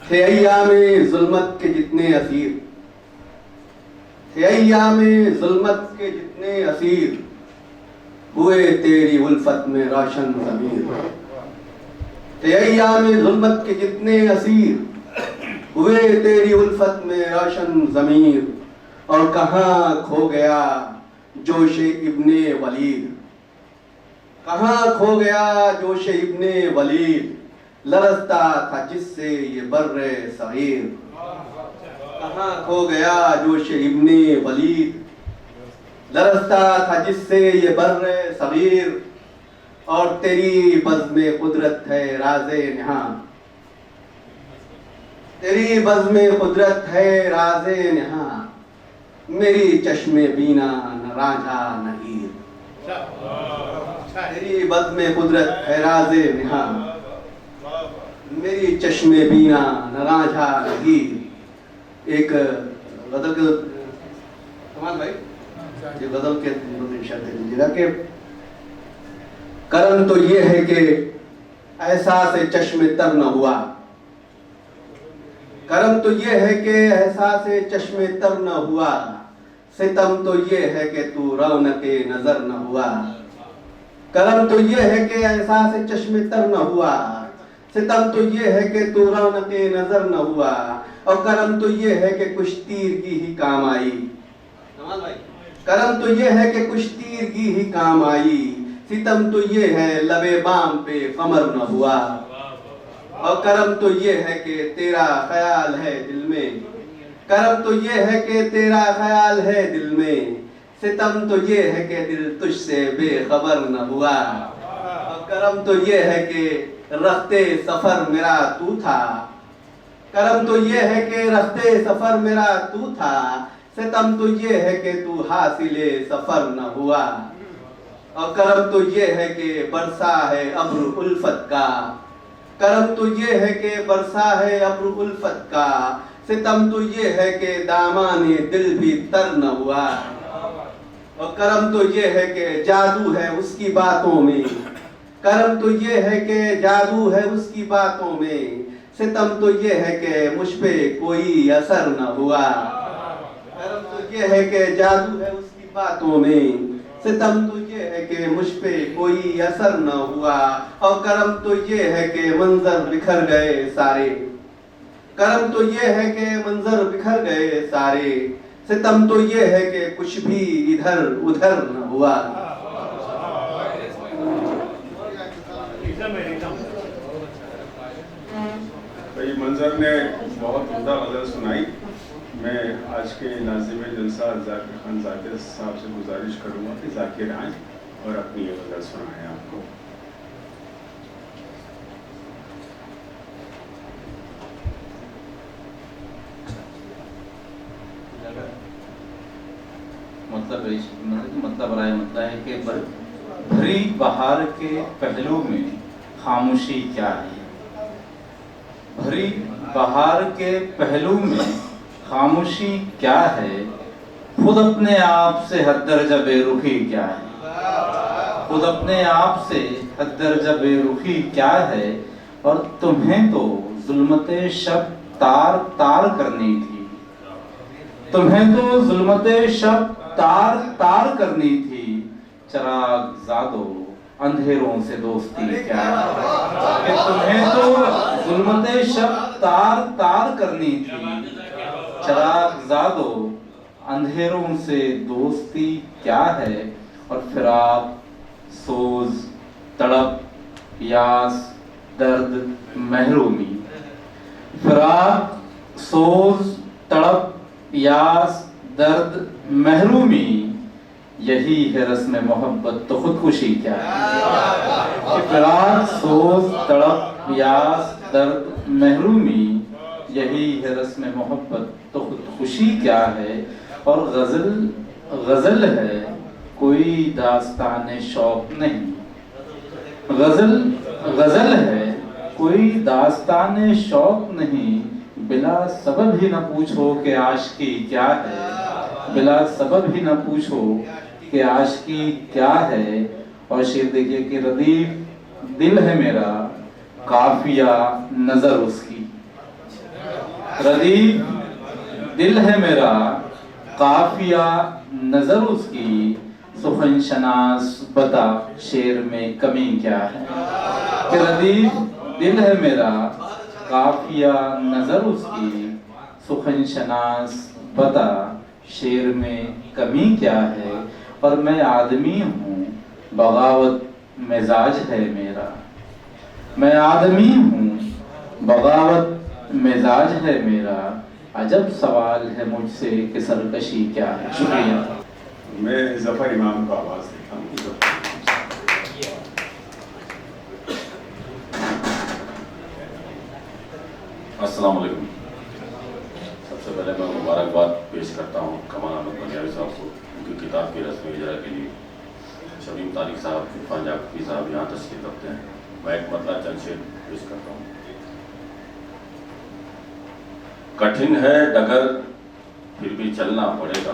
S11: تھے ایام ظلمت کے جتنے اسیر، تھے ایام ظلمت کے جتنے اسیر، ہوئے تیری الفت میں روشن ضمیر، تھے ایام ظلمت کے جتنے اسیر، ہوئے تیری الفت میں روشن ضمیر، اور کہاں کھو گیا جوش ابن ولید، کہاں کھو گیا جوش ابن ولید، لرزتا تھا جس سے یہ بر صغیر، کہاں کھو گیا جوش ابن ولید، لرزتا تھا جس سے یہ بر صغیر، اور تیری بزم قدرت ہے راز نہاں، تیری بزم قدرت ہے راز نہاں، میری چشم بینا نہ رانجھا نہ ہیر، تیری بزم قدرت ہے راز نہاں، میری چشم بینا نہ رانجھا نہ ہیر۔ ایک غزل کے کمال بھائی یہ غزل کے ارشاد دے دیجیے گا کہ کرم تو یہ ہے کہ احساس چشم تر نہ ہوا، کرم تو یہ ہے کہ احساس چشم تر نہ ہوا، ستم تو یہ ہے کہ تو رونق نظر نہ ہوا، کرم تو یہ ہے کہ احساس چشم تر نہ ہوا، ستم تو یہ ہے کہ تو رونق نظر نہ ہوا، اور کرم تو یہ ہے کہ کچھ تیرگی ہی کام آئی، کرم تو یہ ہے کہ کچھ تیرگی ہی کام آئی، ستم تو یہ ہے لبے بام پہ قمر نہ ہوا، اور کرم تو یہ ہے کہ تیرا خیال ہے دل میں، کرم تو یہ ہے کہ تیرا خیال ہے دل میں، ستم تو یہ ہے کہ دل تجھ سے بے خبر نہ ہوا، اور کرم تو یہ ہے کہ رختے سفر میرا تو تھا، کرم تو یہ ہے کہ رختے سفر میرا تو تھا، ستم تو یہ ہے کہ تو حاصل سفر نہ ہوا، اور کرم تو یہ ہے کہ برسا ہے ابر الفت کا، کرم تو یہ ہے کہ برسا ہے ابر الفت کا، ستم تو یہ ہے کہ دامان دل بھی تر نہ ہوا، اور کرم تو یہ ہے کہ جادو ہے اس کی باتوں میں، کرم تو یہ ہے کہ جادو ہے اس کی باتوں میں، ستم تو یہ ہے کہ مجھ پہ کوئی اثر نہ ہوا، کرم تو یہ ہے کہ جادو ہے اس کی باتوں میں، ستم تو یہ ہے کہ مجھ پہ کوئی اثر نہ ہوا، اور کرم تو یہ ہے کہ منظر بکھر گئے سارے، کرم تو یہ ہے کہ منظر بکھر گئے سارے، ستم تو یہ ہے کہ کچھ بھی ادھر ادھر نہ ہوا۔
S3: بھائی منظر نے بہت عمدہ غزل سنائی۔ میں آج کے ناظم جلسہ ذاکر خان ذاکر صاحب سے گزارش کروں گا کہ ذاکر آئیں اور اپنی یہ غزل سنائیں آپ کو۔
S1: مطلب رائے مطلب ہے کہ بھری بہار کے پہلو میں خاموشی کیا ہے، بھری بہار کے پہلو میں خاموشی کیا ہے، خود اپنے آپ سے حد درجہ بے رخی کیا ہے، خود اپنے آپ سے حد درجہ بے رخی کیا ہے، اور تمہیں تو ظلمت شب تار تار کرنی تھی، تمہیں تو ظلمت شب تار تار کرنی تھی، چراغ زادو اندھیروں سے دوستی کیا ہے، کہ تمہیں تو ظلمت شب تار تار کرنی تھی، چراغ زادو اندھیروں سے دوستی کیا ہے، اور فراق سوز تڑپ یاس درد محرومی، فراق سوز تڑپ یاس درد محرومی، یہی ہے رسم محبت تو خودکشی کیا ہے، کہ فراق سوز تڑپ یاس درد محرومی، یہی ہے رسم محبت تو خودکشی کیا ہے، اور غزل ہے کوئی داستان شوق نہیں، غزل ہے کوئی داستان شوق نہیں، بلا سبب ہی نہ پوچھو کہ عاشقی کیا ہے، بلا سبب ہی نہ پوچھو کہ عاشقی کیا ہے، اور شعر دیکھیے کہ ردیف دل ہے میرا قافیہ نظر اس کی، ردیف دل ہے میرا قافیہ نظر اس کی، سخن شناس بتا شعر میں کمی کیا ہے. کہ ردیف دل ہے میرا قافیہ نظر اس کی، سخن شناس بتا شعر میں کمی کیا ہے. اور میں آدمی ہوں بغاوت مزاج ہے میرا، میں آدمی ہوں بغاوت مزاج ہے میرا. عجب سوال ہے مجھ سے کہ سرکشی کیا ہے. شکریہ.
S3: میں ظفر امام کو آواز دیتا ہوں.
S12: السلام علیکم. سب سے پہلے میں مبارکباد پیش کرتا ہوں کمال احمد بنیاوی صاحب کو ان کی کتاب کی رسمی اجرا کے لیے. شمیم طارق صاحب، عرفان جعفری صاحب یہاں تشریف رکھتے ہیں. میں ایک مطلع چند شعر پیش کرتا ہوں. کٹھن ہے ڈگر پھر بھی چلنا پڑے گا،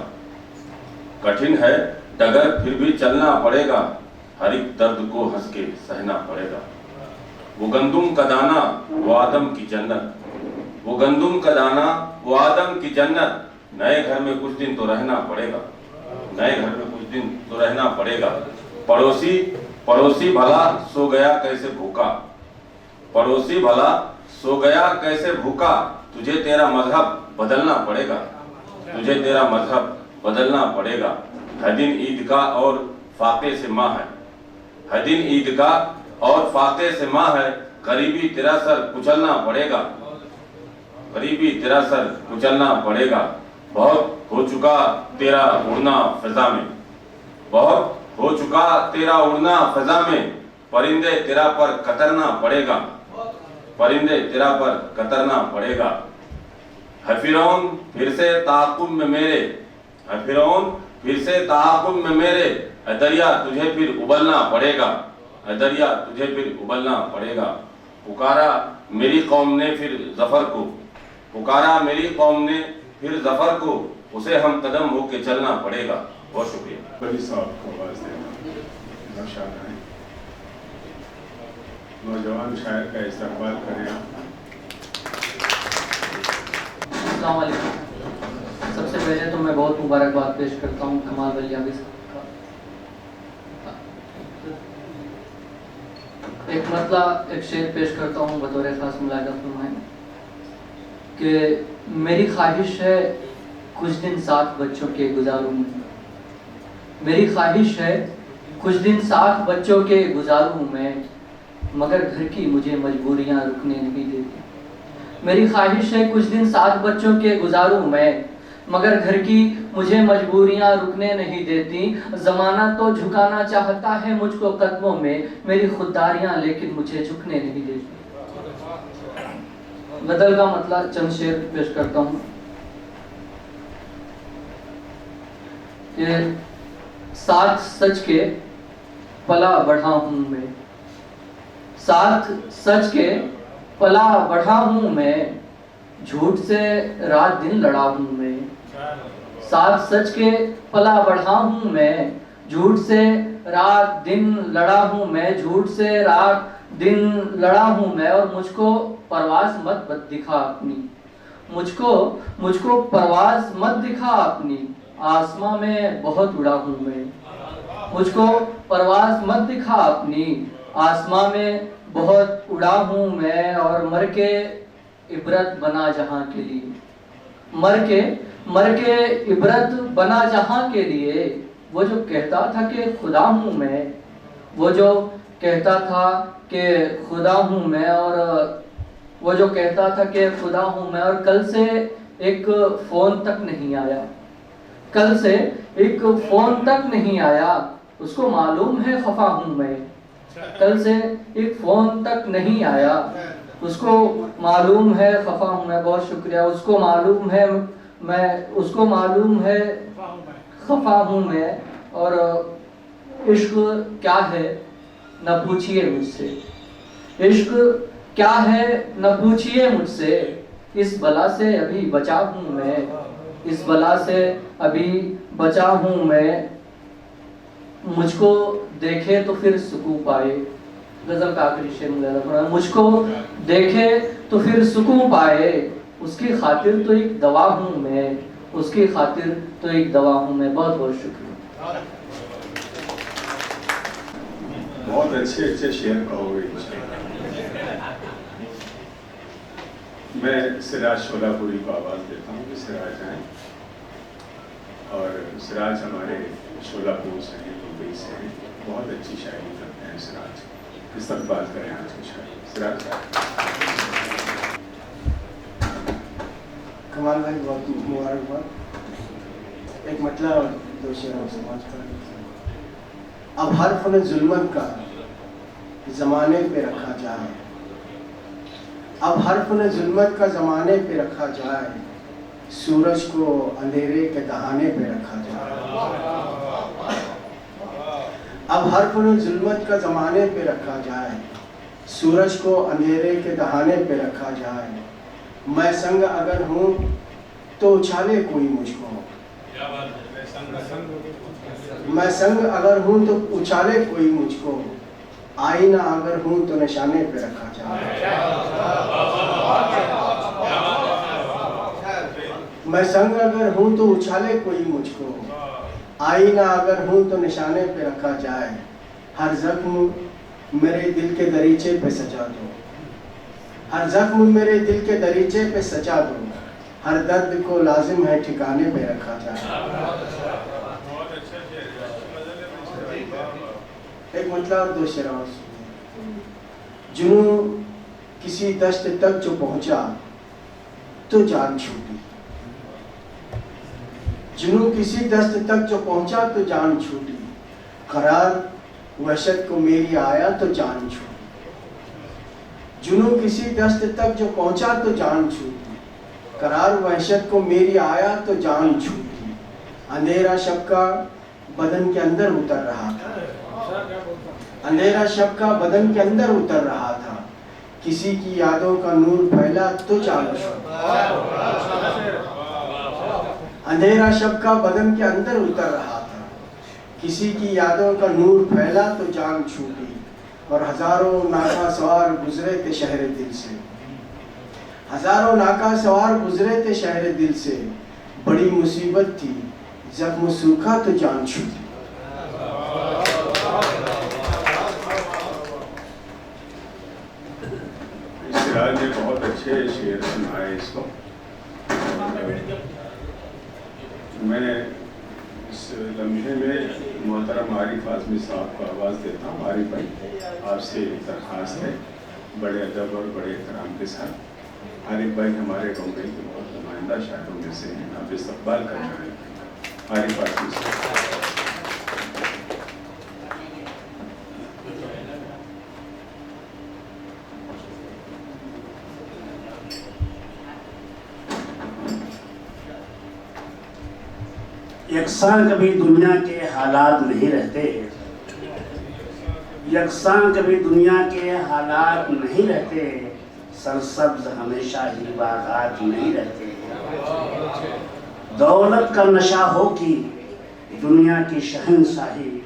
S12: کٹھن ہے ڈگر پھر بھی چلنا پڑے گا، ہر ایک درد کو ہنس کے سہنا پڑے گا. وہ گندم کا دانہ وہ آدم کی جنت، وہ گندم کا دانہ وہ آدم کی جنت، نئے گھر میں کچھ دن تو رہنا پڑے گا، نئے گھر میں کچھ دن تو رہنا پڑے گا. پڑوسی بھلا سو گیا کیسے بھوکا، پڑوسی بھلا سو گیا کیسے بھوکا، تجھے تیرا مذہب بدلنا پڑے گا، تجھے تیرا مذہب بدلنا پڑے گا. ہے دن عید کا اور فاقے سے ماں ہے، ہے دن عید کا اور فاقے سے ماں ہے، غریبی تیرا سر کچلنا پڑے گا، غریبی تیرا سر کچلنا پڑے گا. بہت ہو چکا تیرا اڑنا فضا میں، بہت ہو چکا تیرا اڑنا فضا میں، پرندے تیرا پر کترنا پڑے گا، پرندے تیرا پر کترنا پڑے گا. ہے فرعون پھر سے تعاقب میں میرے، ہے فرعون پھر سے تعاقب میں میرے، اے دریا تجھے پھر ابلنا پڑے گا، اے دریا تجھے پھر ابلنا پڑے گا. پکارا میری قوم نے پھر ظفر کو، پکارا میری قوم نے پھر ظفر کو، اسے ہم قدم ہو کے چلنا پڑے گا. بہت شکریہ.
S3: بلی صاحب کو آواز دینا. ماشاءاللہ ہے. نوجوان شاعر کا استقبال کریں.
S13: السلام علیکم. سب سے پہلے تو میں بہت مبارکباد پیش کرتا ہوں کمال بلیاوی صاحب کا. ایک مطلع ایک شعر پیش کرتا ہوں بطور خاص ملاحظہ فرمائیں کہ میری خواہش ہے کچھ دن ساتھ بچوں کے گزاروں میں، میری خواہش ہے کچھ دن ساتھ بچوں کے گزاروں میں، مگر گھر کی مجھے مجبوریاں رکنے نہیں دیتی. میری خواہش ہے کچھ دن ساتھ بچوں کے گزاروں میں، مگر گھر کی مجھے مجبوریاں رکنے نہیں دیتی. زمانہ تو جھکانا چاہتا ہے مجھ کو قدموں میں، میری خودداریاں لیکن مجھے جھکنے نہیں دیتی. غزل کا مطلب چند شعر پیش کرتا ہوں کہ ساتھ سچ کے پلا بڑھا ہوں میں، ساتھ سچ کے پلا بڑھا ہوں میں، جھوٹ سے رات دن لڑا ہوں میں، ساتھ سچ کے پلا بڑھا ہوں میں، جھوٹ سے رات دن لڑا ہوں میں، جھوٹ سے رات دن لڑا ہوں میں. اور مجھ کو پرواز مت دکھا اپنی، مجھ کو پرواز مت دکھا اپنی، آسماں میں بہت اڑا ہوں میں. مجھ کو پرواز مت دکھا اپنی، آسماں میں بہت اڑا ہوں میں. اور مر کے عبرت بنا جہاں کے لیے، مر کے عبرت بنا جہاں کے لیے. وہ جو کہتا تھا کہ خدا ہوں میں، وہ جو کہتا تھا کہ خدا ہوں میں، اور وہ جو کہتا تھا کہ خدا ہوں میں، اور کل سے ایک فون تک نہیں آیا، کل سے ایک فون تک نہیں آیا. اس کو معلوم ہے خفا ہوں میں، کل سے ایک فون تک نہیں آیا. اس کو معلوم ہے خفا ہوں میں. بہت شکریہ. اس کو معلوم ہے اس کو معلوم ہے خفا ہوں میں. اور عشق کیا ہے نہ پوچھئے مجھ سے، عشق کیا ہے نہ پوچھئے مجھ سے، اس بلا سے ابھی بچا ہوں میں، اس بلا سے ابھی بچا ہوں میں. مجھ کو دیکھے تو پھر سکون پائے. غزل کا آخری شعر مجھ کو دیکھے تو پھر سکون پائے، اس کی خاطر تو ایک دوا ہوں میں، اس کی خاطر تو ایک دوا ہوں میں. بہت بہت شکریہ.
S3: بہت اچھے شعر کہو گے. میں سراج شولہ پوری کو آواز دیتا ہوں کہ سراج آئیں. اور سراج ہمارے شولہ پور سے ہیں، ممبئی سے ہیں، بہت اچھی شاعری کرتے ہیں سراج. استقبال کریں آج کی شاعری. سراج
S14: کمال بھائی بہت مبارکباد. ایک مطلب اور دو شعر سماج پر. اب ہر فن ظلمت کا زمانے پہ رکھا جائے، اب ہر فن ظلمت کا زمانے پہ رکھا جائے، سورج کو اندھیرے کے دہانے پہ رکھا جائے. اب ہر فن ظلمت کا زمانے پہ رکھا جائے، سورج کو اندھیرے کے دہانے پہ رکھا جائے. میں سنگ اگر ہوں تو اچھالے کوئی مجھ کو، میں سنگ اگر ہوں تو اچھالے کوئی مجھ کو، آئینہ اگر ہوں تو نشانے پہ رکھا جائے. میں سنگ اگر ہوں تو اچھالے کوئی مجھ کو، آئینہ اگر ہوں تو نشانے پہ رکھا جائے. ہر زخم میرے دل کے دریچے پہ سجا دو، ہر زخم میرے دل کے دریچے پہ سجا دو، ہر درد کو لازم ہے ٹھکانے پہ رکھا جائے. ایک مطلب اور دو شعر اور سنیے. جنوں کسی دشت تک جو پہنچا تو جان چھوٹی، جنوں کسی دشت تک جو پہنچا تو جان چھوٹی، قرار وحشت کو میری آیا تو جان چھوٹی. جنوں کسی دشت تک جو پہنچا تو جان چھوٹی، قرار وحشت کو میری آیا تو جان چھوٹی. اندھیرا شب کا بدن کے اندر اتر رہا تھا، اندھیرا شب کا بدن کے اندر اتر رہا تھا، کسی کی یادوں کا نور پھیلا تو جان چھوٹی. اندھیرا شب کا بدن کے اندر اتر رہا تھا، کسی کی یادوں کا نور پھیلا تو جان چھوٹی. اور ہزاروں ناکا سوار گزرے تھے شہر دل سے، ہزاروں ناکا سوار گزرے تھے شہر دل سے، بڑی مصیبت تھی زخم سوکھا تو جان چھوٹی.
S3: سراج نے بہت اچھے شعر سنائے اس کو. میں اس لمحے میں محترم عارف اعظمی صاحب کو آواز دیتا ہوں. عارف بھائی، آپ سے درخواست ہے بڑے ادب اور بڑے احترام کے ساتھ. عارف بھائی ہمارے بمبئی کے بہت نمائندہ شاعروں میں سے ہیں، آپ استقبال کر رہے ہیں. عارف اعظمی صاحب.
S15: یکساں کبھی دنیا کے حالات نہیں رہتے، یکساں کبھی دنیا کے حالات نہیں رہتے، سرسبز ہمیشہ ہی باغات نہیں رہتے. دولت کا نشہ ہو کی دنیا کی شہنشاہی،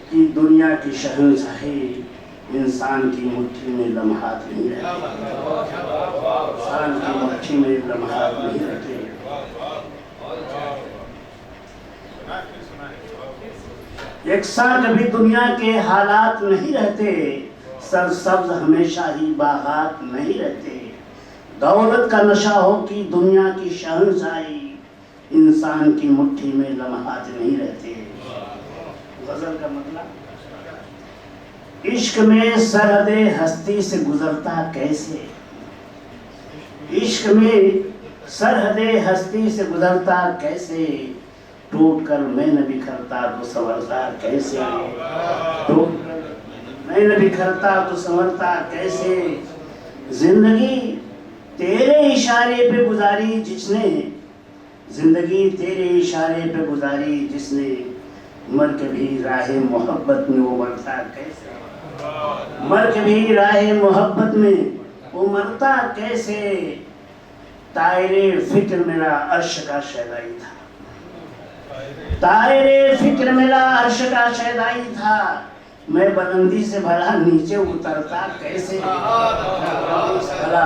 S15: کی دنیا کی شہنشاہی، انسان کی مٹھی میں لمحات نہیں رہتے، انسان کی مٹھی میں لمحات نہیں رہتے. یکساں کبھی دنیا کے حالات نہیں رہتے، سرسبز ہمیشہ ہی باغات نہیں رہتے. دولت کا نشہ ہو کی دنیا کی شہنشاہی، انسان کی مٹھی میں لمحات نہیں رہتے. غزل کا مطلب، عشق میں سرحد ہستی سے گزرتا کیسے، عشق میں سرحد ہستی سے گزرتا کیسے، ٹوٹ کر میں نہ بکھرتا تو سنورتا کیسے، ٹوٹ کر میں نہ بکھرتا تو سنورتا کیسے. زندگی تیرے اشارے پہ گزاری جس نے، زندگی تیرے اشارے پہ گزاری جس نے، مر کے بھی راہ محبت میں وہ مرتا کیسے، مر کے بھی راہ محبت میں وہ مرتا کیسے. طائر فکر میرا عرش کا شیدائی تھا، طائر فکر میرا عرش کا شیدائی تھا، میں بلندی سے بھلا نیچے اترتا کیسے، بھلا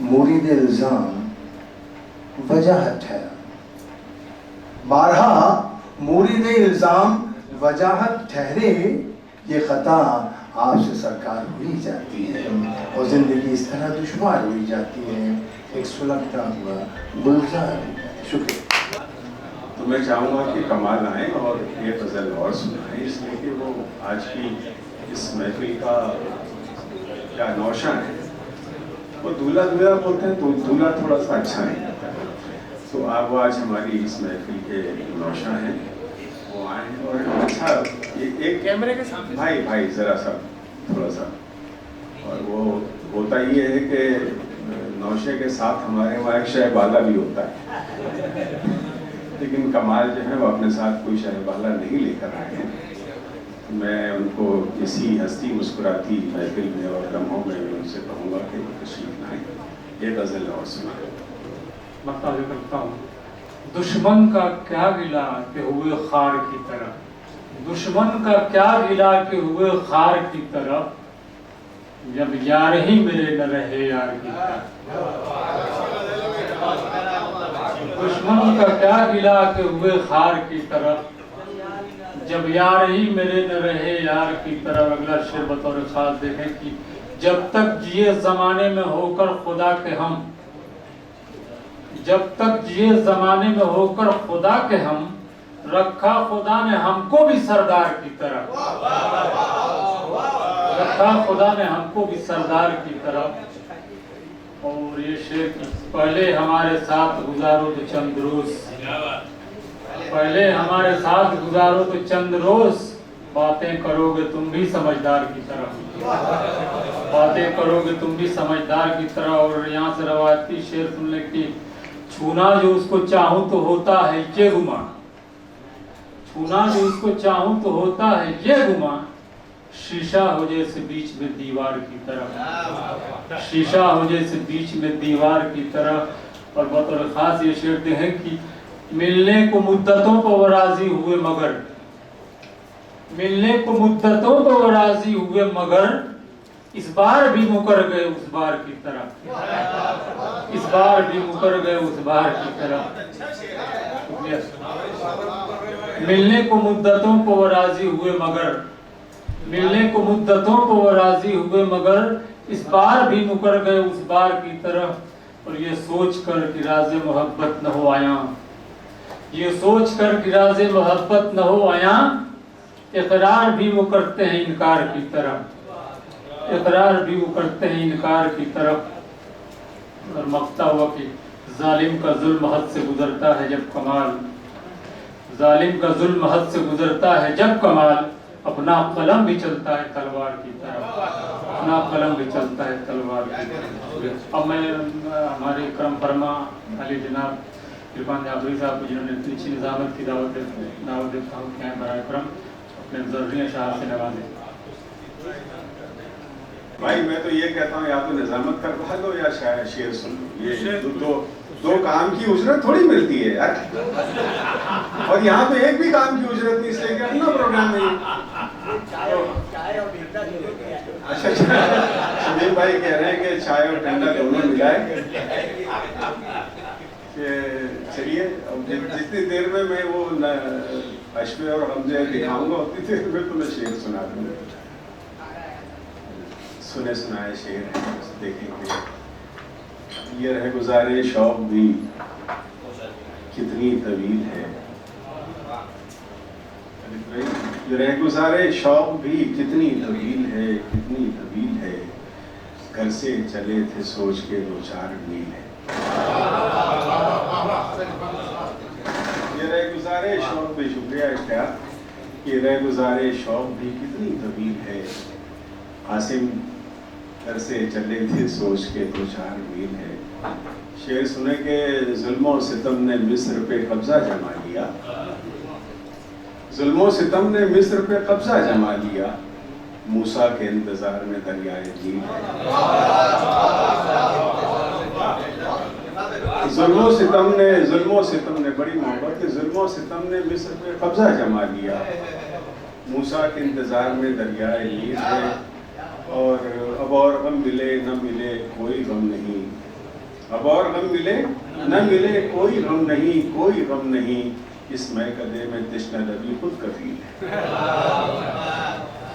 S16: مورد الزام وجاہت ٹھہرا. بارہا مورد الزام وجاہت ٹھہرے یہ خطا آپ سے سرکار ہوئی جاتی ہے اور زندگی اس طرح دشوار ہوئی جاتی ہے ایک سلگتا ہوا گلزار. شکریہ.
S3: تو میں چاہوں گا کہ کمال آئیں اور یہ غزل اور سنائیں، اس لیے کہ وہ آج کی اس محفل کا کیا نوشہ ہے. وہ دولہا دولہا بولتے ہیں تو دولہا تھوڑا سا اچھا نہیں ہوتا ہے. تو آپ وہ آج ہماری اس محفل کے نوشہ ہیں، وہ آئیں اور اچھا ایک کیمرے کے سامنے بھائی ذرا سا تھوڑا سا. اور وہ ہوتا یہ ہے کہ نوشے کے ساتھ ہمارے وہاں ایک شہ بالا بھی ہوتا ہے، لیکن کمال جو ہے وہ اپنے ساتھ کوئی شہ بالا نہیں لے کر آئے ہیں. میں ان کو اسی ہستی مسکراتی محفل میں اور لمحوں میں ان سے کہوں گا کہ وہ تشریف لائیں. یہ غزل اور سنائیں.
S6: بتا کرتا ہوں. دشمن کا کیا گلا کہ ہوئے خار کی طرح، دشمن کا کیا گلا کہ ہوئے خار کی طرح، جب یار ہی ملے نہ رہے یار کی طرح. دشمن کا کیا گلا کہ ہوئے خار کی طرح، جب یار ہی میرے نہ رہے یار کی طرح. اگلا شعر بطور خاص دیکھیں کہ جب تک جیے زمانے میں ہو کر خدا کے ہم، جب تک جیے زمانے میں ہو کر خدا کے ہم، رکھا خدا نے ہم کو بھی سردار کی طرح، رکھا خدا نے ہم کو بھی سردار کی طرح. اور یہ شعر پہلے ہمارے ساتھ گزارو تو چند روز، پہلے ہمارے ساتھ گزارو تو چند روز، باتیں کرو گے تم بھی سمجھدار کی طرح، باتیں کرو گے تم بھی سمجھدار کی طرح. اور یہاں سے روایتی شعر سننے کی، چھونا جو اس کو چاہوں تو ہوتا ہے یہ گمان، چھونا جو اس کو چاہوں تو ہوتا ہے یہ گمان، شیشہ ہو جیسے بیچ میں دیوار کی طرح، شیشہ ہو جیسے بیچ میں دیوار کی طرح. اور بطور خاص یہ شعر ہیں کہ ملنے کو مدتوں پر وہ راضی ہوئے مگر، ملنے کو مدتوں پر وہ راضی ہوئے مگر، اس بار بھی مکر گئے اس بار کی طرح، اس بار بھی مکر گئے اس بار کی طرح. ملنے کو مدتوں پر وہ راضی ہوئے مگر، ملنے کو مدتوں پر وہ راضی ہوئے مگر، اس بار بھی مکر گئے اس بار کی طرح. اور یہ سوچ کر کہ راز محبت نہ ہو آیا، یہ سوچ کر کہ راز محبت نہ ہو آیا، اقرار بھی وہ کرتے ہیں انکار کی طرح، اقرار بھی وہ کرتے ہیں انکار کی طرف. اور مقطع ہوا کہ ظالم کا ظلم حد سے گزرتا ہے جب کمال، ظالم کا ظلم حد سے گزرتا ہے جب کمال، اپنا قلم بھی چلتا ہے تلوار کی طرف، اپنا قلم بھی چلتا ہے تلوار کی طرف. اب میں ہمارے کرم فرما علی جناب عرفان جابری صاحب کو جنہوں نے اتنی اچھی نظامت کی دعوت دیتا ہوں کہ برائے کرم اپنے ضروری اشعار سے نوازیں.
S3: بھائی میں تو یہ کہتا ہوں یا تو نظامت کروا دو یا شعر سن لو. یہ دو کام کی اجرت تھوڑی ملتی ہے یار. اور یہاں تو ایک بھی کام کی اجرت نہیں، اس لیے کہ اپنا پروگرام نہیں. اچھا شبیر بھائی کہہ رہے ہیں کہ چائے اور ٹھنڈا دونوں ملائے. چلیے جتنی دیر میں وہ اشوے اور حمزے دکھاؤں گا اتنی دیر میں تو میں شعر سنا دوں گا. سنے سنائے شعر ہیں دیکھیں گے. یہ رہ گزارے شوق بھی کتنی طویل ہے، یہ رہ گزارے شوق بھی کتنی طویل ہے، کتنی طویل ہے، گھر سے چلے تھے سوچ کے 2-4 میل ہے. یہ رہ گزارے شوق بھی، شکریہ اشتیاق. یہ رہ گزارے شوق بھی کتنی طویل ہے، قاسم گھر سے چلے تھے سوچ کے 2-4 میل ہے. شعر سنے کہ ظلم و ستم نے مصر پہ قبضہ جما لیا، ظلم و ستم نے مصر پہ قبضہ جما لیا، موسیٰ کے انتظار میں دریائے نیل ہے. ظلم و ستم نے بڑی محبت کہ ظلم و ستم نے مصر پہ قبضہ جما لیا، موسیٰ کے انتظار میں دریائے نیل ہے. اور اب اور غم ملے نہ ملے کوئی غم نہیں، اب اور غم ملے نہ ملے کوئی غم نہیں، کوئی غم نہیں، اس میں کدے میں تشنہ لبی خود کفیل ہے۔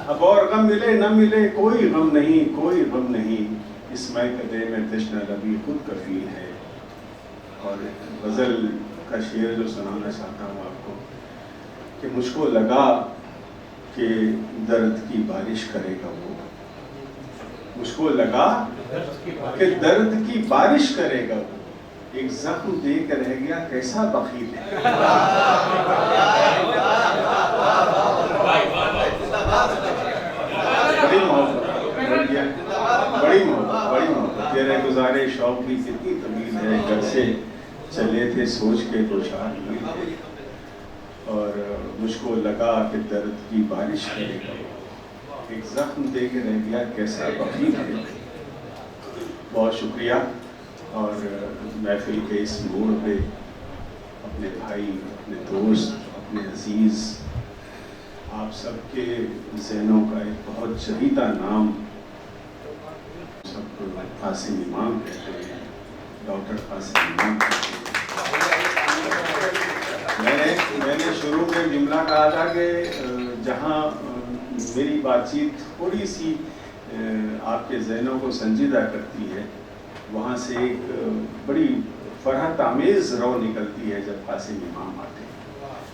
S3: اب اور غم ملے نہ ملے کوئی غم نہیں، کوئی غم نہیں، اس میں کدے میں تشنہ لبی خود کفیل ہے۔ اور غزل کا شعر جو سنانا چاہتا ہوں آپ کو کہ مجھ کو لگا کہ درد کی بارش کرے گا وہ، مجھ کو لگا کہ درد کی بارش کرے گا وہ، ایک زخم دے کر رہ گیا کیسا بخیل ہے۔ بڑی محبت، بڑی محبت، تیرے گزارے شوق بھی کتنی طویل ہے، گھر سے چلے تھے سوچ کے دو چار میل ہے، اور مجھ کو لگا کہ درد کی بارش کرے گا، ایک زخم دے کے رہ گیا کیسا بخیل ہے۔ بہت شکریہ، اور محفل کے اس موڑ پہ اپنے بھائی، اپنے دوست، اپنے عزیز، آپ سب کے ذہنوں کا ایک بہت چہیتا نام سب کو قاسم امام کہتے ہیں، ڈاکٹر قاسم امام کہتے ہیں۔ میں نے شروع میں جملہ کہا تھا کہ جہاں میری بات چیت تھوڑی سی آپ کے ذہنوں کو سنجیدہ کرتی ہے، وہاں سے ایک بڑی فرحت آمیز رو نکلتی ہے جب قاسم امام آتے ہیں،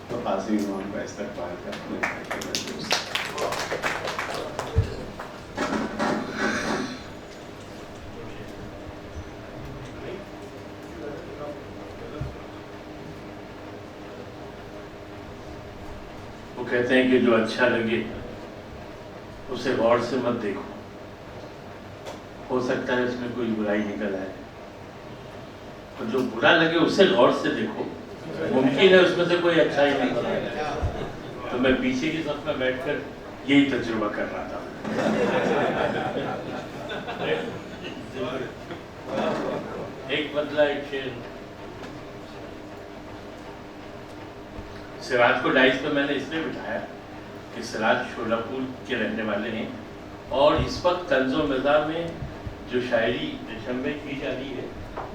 S3: تو قاسم امام کا استقبال کرتے ہیں۔
S5: وہ کہتے ہیں کہ جو اچھا لگے اسے غور سے مت دیکھو، ہو سکتا ہے اس میں کوئی برائی نکل آئے، اور جو برا لگے اسے غور سے دیکھو، ممکن ہے اس میں سے کوئی اچھا ہی نکل آئے۔ تو میں پیچھے کی صف میں بیٹھ کر یہی تجربہ کر رہا تھا۔ ایک بدلہ ایک شعر، سراج کو ڈائس پہ میں نے اس لیے بٹھایا کہ سراج شولہ پور کے رہنے والے ہیں، اور اس وقت طنز و مزاح میں جو شاعری ریشم میں کی جا رہی ہے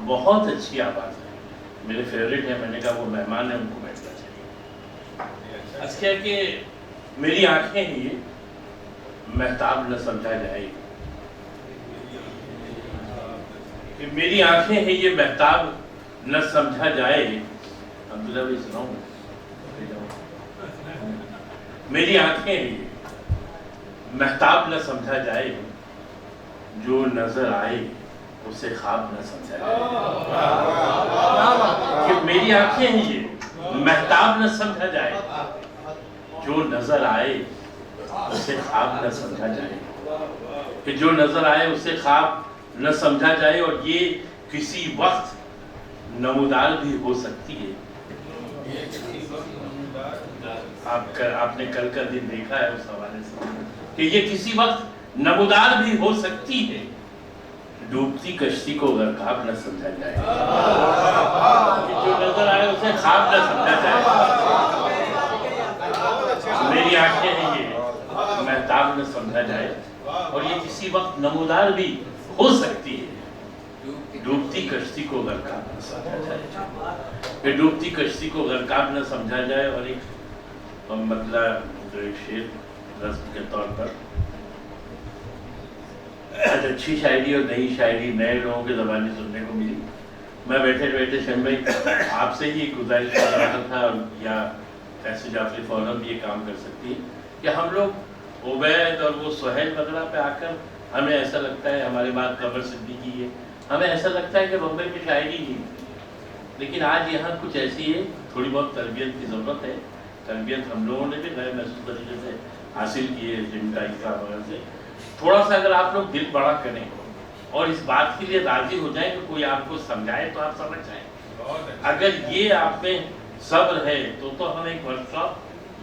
S5: بہت اچھی آواز ہے، میرے فیوریٹ ہے، میں نے کہا وہ مہمان ہیں ان کو بیٹھنا چاہیے۔ اس کیا کہ میری آنکھیں ہیں یہ مہتاب نہ سمجھا جائے، کہ میری آنکھیں ہیں یہ مہتاب نہ سمجھا جائے، عبداللہ بھائی سناؤں گا، میری آنکھیں ہیں یہ مہتاب نہ سمجھا جائے، جو نظر آئے اسے خواب نہ سمجھا جائے۔ کہ میری آنکھیں ہیں یہ مہتاب نہ سمجھا جائے، جو نظر آئے اسے خواب نہ سمجھا جائے، کہ جو نظر آئے اسے خواب نہ سمجھا جائے، اور یہ کسی وقت نمودار بھی ہو سکتی ہے۔ آپ نے کل کا دن دیکھا ہے اس حوالے سے کہ یہ کسی وقت نمودار بھی ہو سکتی ہے، ڈوبتی کشتی کو غرقاب نہ سمجھا جائے، جو نظر آئے اسے خواب نہ سمجھا جائے۔ میری آنکھیں ہیں یہ مہتاب نہ سمجھا جائے، اور یہ کسی وقت نمودار بھی ہو سکتی ہے، ڈوبتی کشتی کو غرقاب نہ سمجھا جائے، کہ ڈوبتی کشتی کو غرقاب نہ سمجھا جائے۔ اور ایک مطلب جو ایک شعر رسم کے طور پر، اچھی شاعری اور نئی شاعری نئے لوگوں کے زبانی سننے کو ملی۔ میں بیٹھے بیٹھے شہم بھائی آپ سے ہی گزارش کر رہا تھا، یا ایسے جعفری فورم بھی یہ کام کر سکتی ہے کہ ہم لوگ عبید اور وہ سہیل وغیرہ پہ آ کر ہمیں ایسا لگتا ہے، ہمارے بعد قمر صدیقی ہے، ہمیں ایسا لگتا ہے کہ بمبئی میں شاعری نہیں، لیکن آج یہاں کچھ ایسی ہے، تھوڑی بہت تربیت کی ضرورت ہے۔ تربیت ہم لوگوں نے بھی غیر محسوس طریقے سے حاصل کی ہے، جن کا حصہ وغیرہ سے۔ تھوڑا سا اگر آپ لوگ دل بڑا کریں اور اس بات کے لیے راضی ہو جائیں کہ کوئی آپ کو سمجھائے تو آپ سمجھ جائیں، اگر یہ آپ میں صبر ہے تو ہم ایک ورک شاپ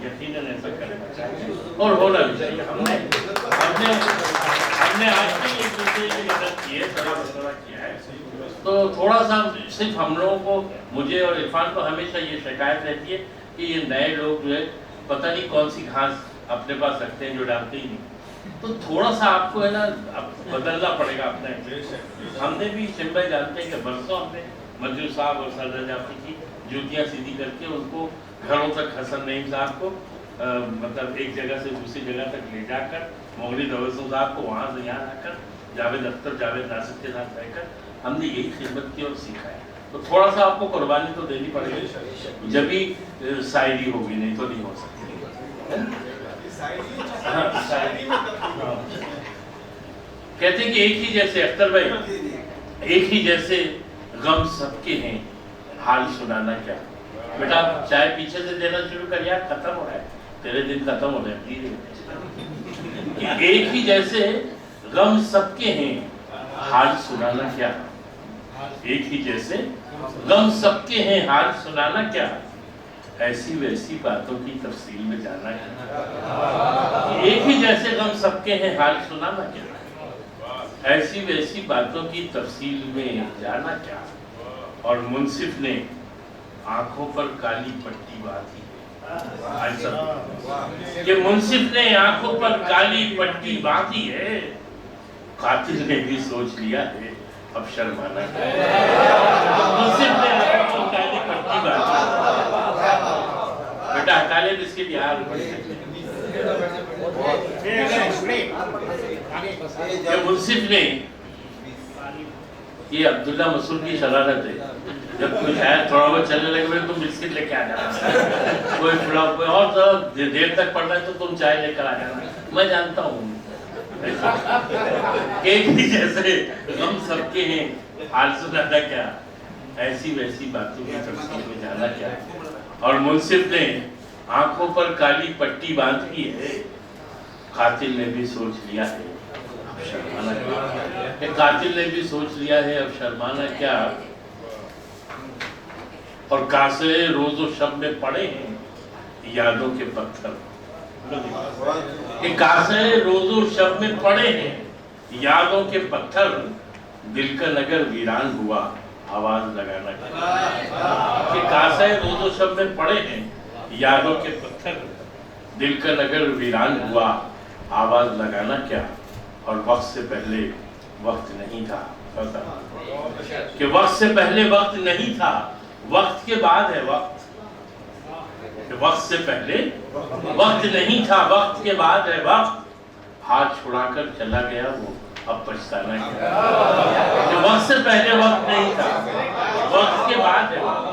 S5: یقیناً ایسا کرنا چاہیے، اور ہونا بھی چاہیے۔ ہم نے آج تک ایک دوسرے کی مدد کی ہے، صلاح مشورہ کیا ہے، تو تھوڑا سا صرف ہم لوگوں کو، مجھے اور عرفان کو ہمیشہ یہ شکایت رہتی ہے کہ یہ نئے لوگ جو ہے پتہ نہیں کون سی گھاس اپنے پاس رکھتے ہیں جو ڈالتے ہی نہیں، تو تھوڑا سا آپ کو ہے نا اب بدلنا پڑے گا اپنا ایکسپریشن. ہم نے بھی شمبھائی جانتے ہیں کہ برسوں ہم نے منجو صاحب اور سردار جعفری کی جوتیاں سیدھی کر کے ان کو گھروں تک حسن نعیم صاحب کو مطلب ایک جگہ سے دوسری جگہ تک لے جا کر, مغلی توسم صاحب کو وہاں سے یہاں لا کر, جاوید اختر جاوید ناصر کے ساتھ رہ کر ہم نے یہی خدمت کی اور سیکھا ہے. تو تھوڑا سا آپ کو قربانی تو دینی پڑے گی, جبھی شاعری ہوگی, نہیں تو نہیں ہو سکتی. کہتے ہیں کہ ایک ہی جیسے اختر بھائی, ایک ہی جیسے غم سب کے ہیں, حال سنانا کیا. بیٹا چائے پیچھے سے دینا شروع کر یار, ختم ہو رہا ہے, تیرے دن ختم ہو رہے ہیں. ایک ہی جیسے غم سب کے ہیں, حال سنانا کیا. ایک ہی جیسے غم سب کے ہیں, حال سنانا کیا. ایسی ویسی باتوں کی تفصیل میں جانا کیا. ایک ہی جیسے غم سب کے ہیں, حال سنانا کیا. ایسی ویسی باتوں کی تفصیل میں جانا کیا. اور منصف نے آنکھوں پر کالی پٹی باندھی ہے, کہ منصف نے آنکھوں پر کالی پٹی باندھی ہے, قاتل نے بھی سوچ لیا ہے اب شرمانا کیا. منصف نے آنکھوں پر کالی پٹی باندھی. بیٹا ہٹا لے بسکٹ یار. کہ منصف نے, یہ عبداللہ مسعود کی شرارت ہے, جب کوئی شاید تھوڑا بہت چلنے لگے تو بسکٹ لے کے آ جانا, کوئی اور دیر تک پڑھنا ہے تو تم چائے لے کر آ جانا. میں جانتا ہوں ایک ہی جیسے غم سب کے ہیں, حال سنانا کیا. ایسی ویسی باتوں کی تفصیل میں جانا کیا. اور منصف نے آنکھوں پر کالی پٹی باندھی ہے, قاتل نے بھی سوچ لیا ہے اب شرمانا کیا. قاتل نے بھی سوچ لیا ہے اب شرمانا کیا. اور کاسے روز و شب میں پڑے ہیں یادوں کے پتھر. کہ کاسے روز و شب میں پڑے ہیں یادوں کے پتھر, دل کا نگر ویران ہوا آواز لگانا کیا. کہ کاسے روز و شب میں پڑے ہیں یادوں کے پتھر, دل کا نگر ویران ہوا آواز لگانا کیا. اور وقت سے پہلے وقت نہیں تھا, کہ وقت سے پہلے وقت نہیں تھا, وقت کے بعد ہے وقت. کہ وقت سے پہلے وقت نہیں تھا, وقت کے بعد ہے وقت. ہاتھ چھڑا کر چلا گیا وہ اب پچھتانا کیا. کہ وقت سے پہلے وقت نہیں تھا, وقت کے بعد ہے وقت.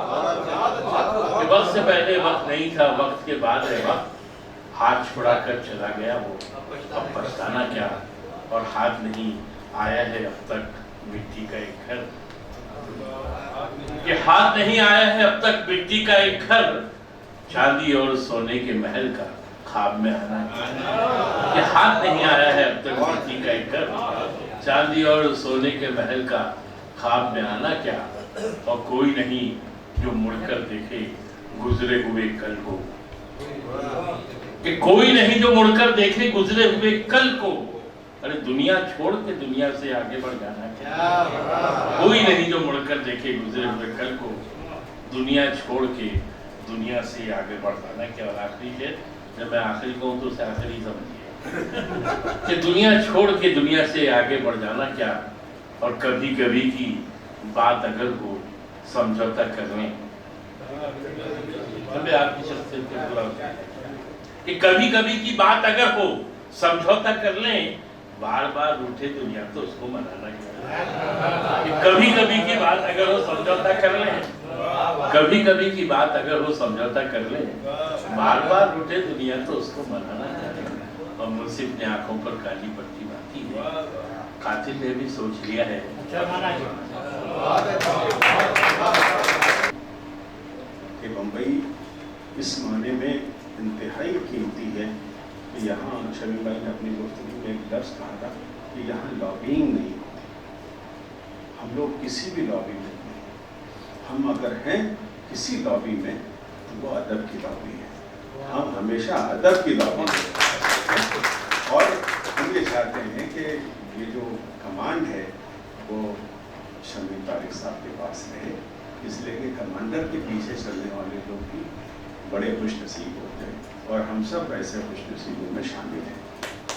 S5: کہ وقت سے پہلے وقت نہیں تھا, وقت کے بعد ہے وقت. ہاتھ چھڑا کر چلا گیا وہ اب پچھتانا کیا. اور ہاتھ نہیں آیا ہے اب تک مٹی کا ایک گھر. کہ ہاتھ نہیں آیا ہے اب تک مٹی کا ایک گھر, چاندی اور سونے کے محل کا خواب میں آنا کیا. کہ ہاتھ نہیں آیا ہے اب تک مٹی کا ایک گھر, چاندی اور سونے کے محل کا خواب میں آنا کیا. اور کوئی نہیں جو مڑ کر دیکھے گزرے ہوئے کل کو. کہ کوئی نہیں جو مڑ کر دیکھے گزرے ہوئے کل کو. ارے دنیا چھوڑ کے دنیا سے آگے بڑھ جانا کیا. کوئی نہیں جو مڑ کر دیکھے گزرے ہوئے کل کو, دنیا چھوڑ کے دنیا سے آگے بڑھ جانا کیا. اور آخری ہے, جب میں آخری کہوں تو اسے آخری سمجھیے, کہ دنیا چھوڑ کے دنیا سے آگے بڑھ جانا کیا. اور کبھی کبھی کی بات اگر ہو سمجھوتا کر لیں. آپ کی شخصیت کو پورا کہ کبھی کبھی کی بات اگر ہو سمجھوتا کر لیں, بار بار اٹھے دنیا تو اس کو منانا کیا. کہ کبھی کبھی کی بات اگر ہو سمجھوتا کر لیں, کبھی کبھی کی بات اگر ہو سمجھوتا کر لیں, بار بار اٹھے دنیا تو اس کو منانا کیا. اور منصف نے آنکھوں پر کالی پٹی باندھی ہے, قاتل نے بھی سوچ لیا ہے.
S3: کہ بمبئی اس معنی میں انتہائی قیمتی ہے کہ یہاں شمیم بھائی نے اپنی گفتگو میں ایک لفظ کہا تھا کہ یہاں لابینگ نہیں ہوتی. ہم لوگ کسی بھی لابی میں نہیں, ہم اگر ہیں کسی لابی میں تو وہ ادب کی لابی ہے. ہم ہمیشہ ادب کی لابی ہیں. اور ہم یہ چاہتے ہیں کہ یہ جو کمانڈ ہے وہ شمیم طارق صاحب کے پاس رہے, اس لیے کہ کمانڈر کے پیچھے چلنے والے لوگ بھی بڑے خوش نصیب ہوتے ہیں, اور ہم سب ایسے خوش نصیبوں میں شامل ہیں.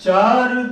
S6: 4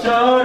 S6: 4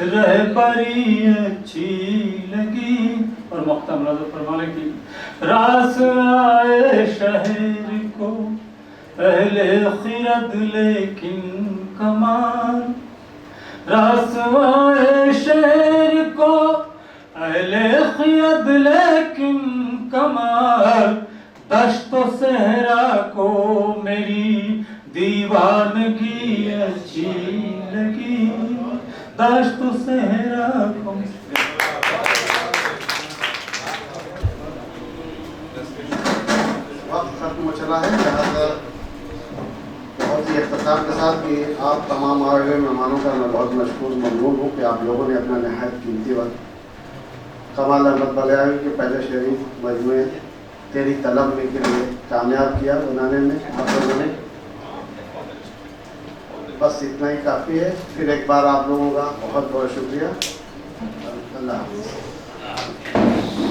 S6: رہبری اچھی لگی. اور مقطع ملازم فرمانے کی راس آئے شہر کو اہل خرد لیکن کمال. راس آئے شہر کو اہل خرد لیکن کمال. دشت و صحرا کو میری دیوانگی اچھی لگی. دشت و صحرا کو
S8: وقت ختم ہو چلا ہے، لہٰذا بہت ہی اختصار کے ساتھ کہ آپ تمام آئے ہوئے مہمانوں کا میں بہت مشکور ممنون ہوں کہ آپ لوگوں نے اپنا نہایت قیمتی وقت کمال احمد بلیاوی کے پہلے شعری مجموعے تیری طلب میں کے لیے کامیاب کیا بنانے میں آپ لوگوں نے. بس اتنا ہی کافی ہے. پھر ایک بار آپ لوگوں کا بہت بہت شکریہ. اللہ حافظ.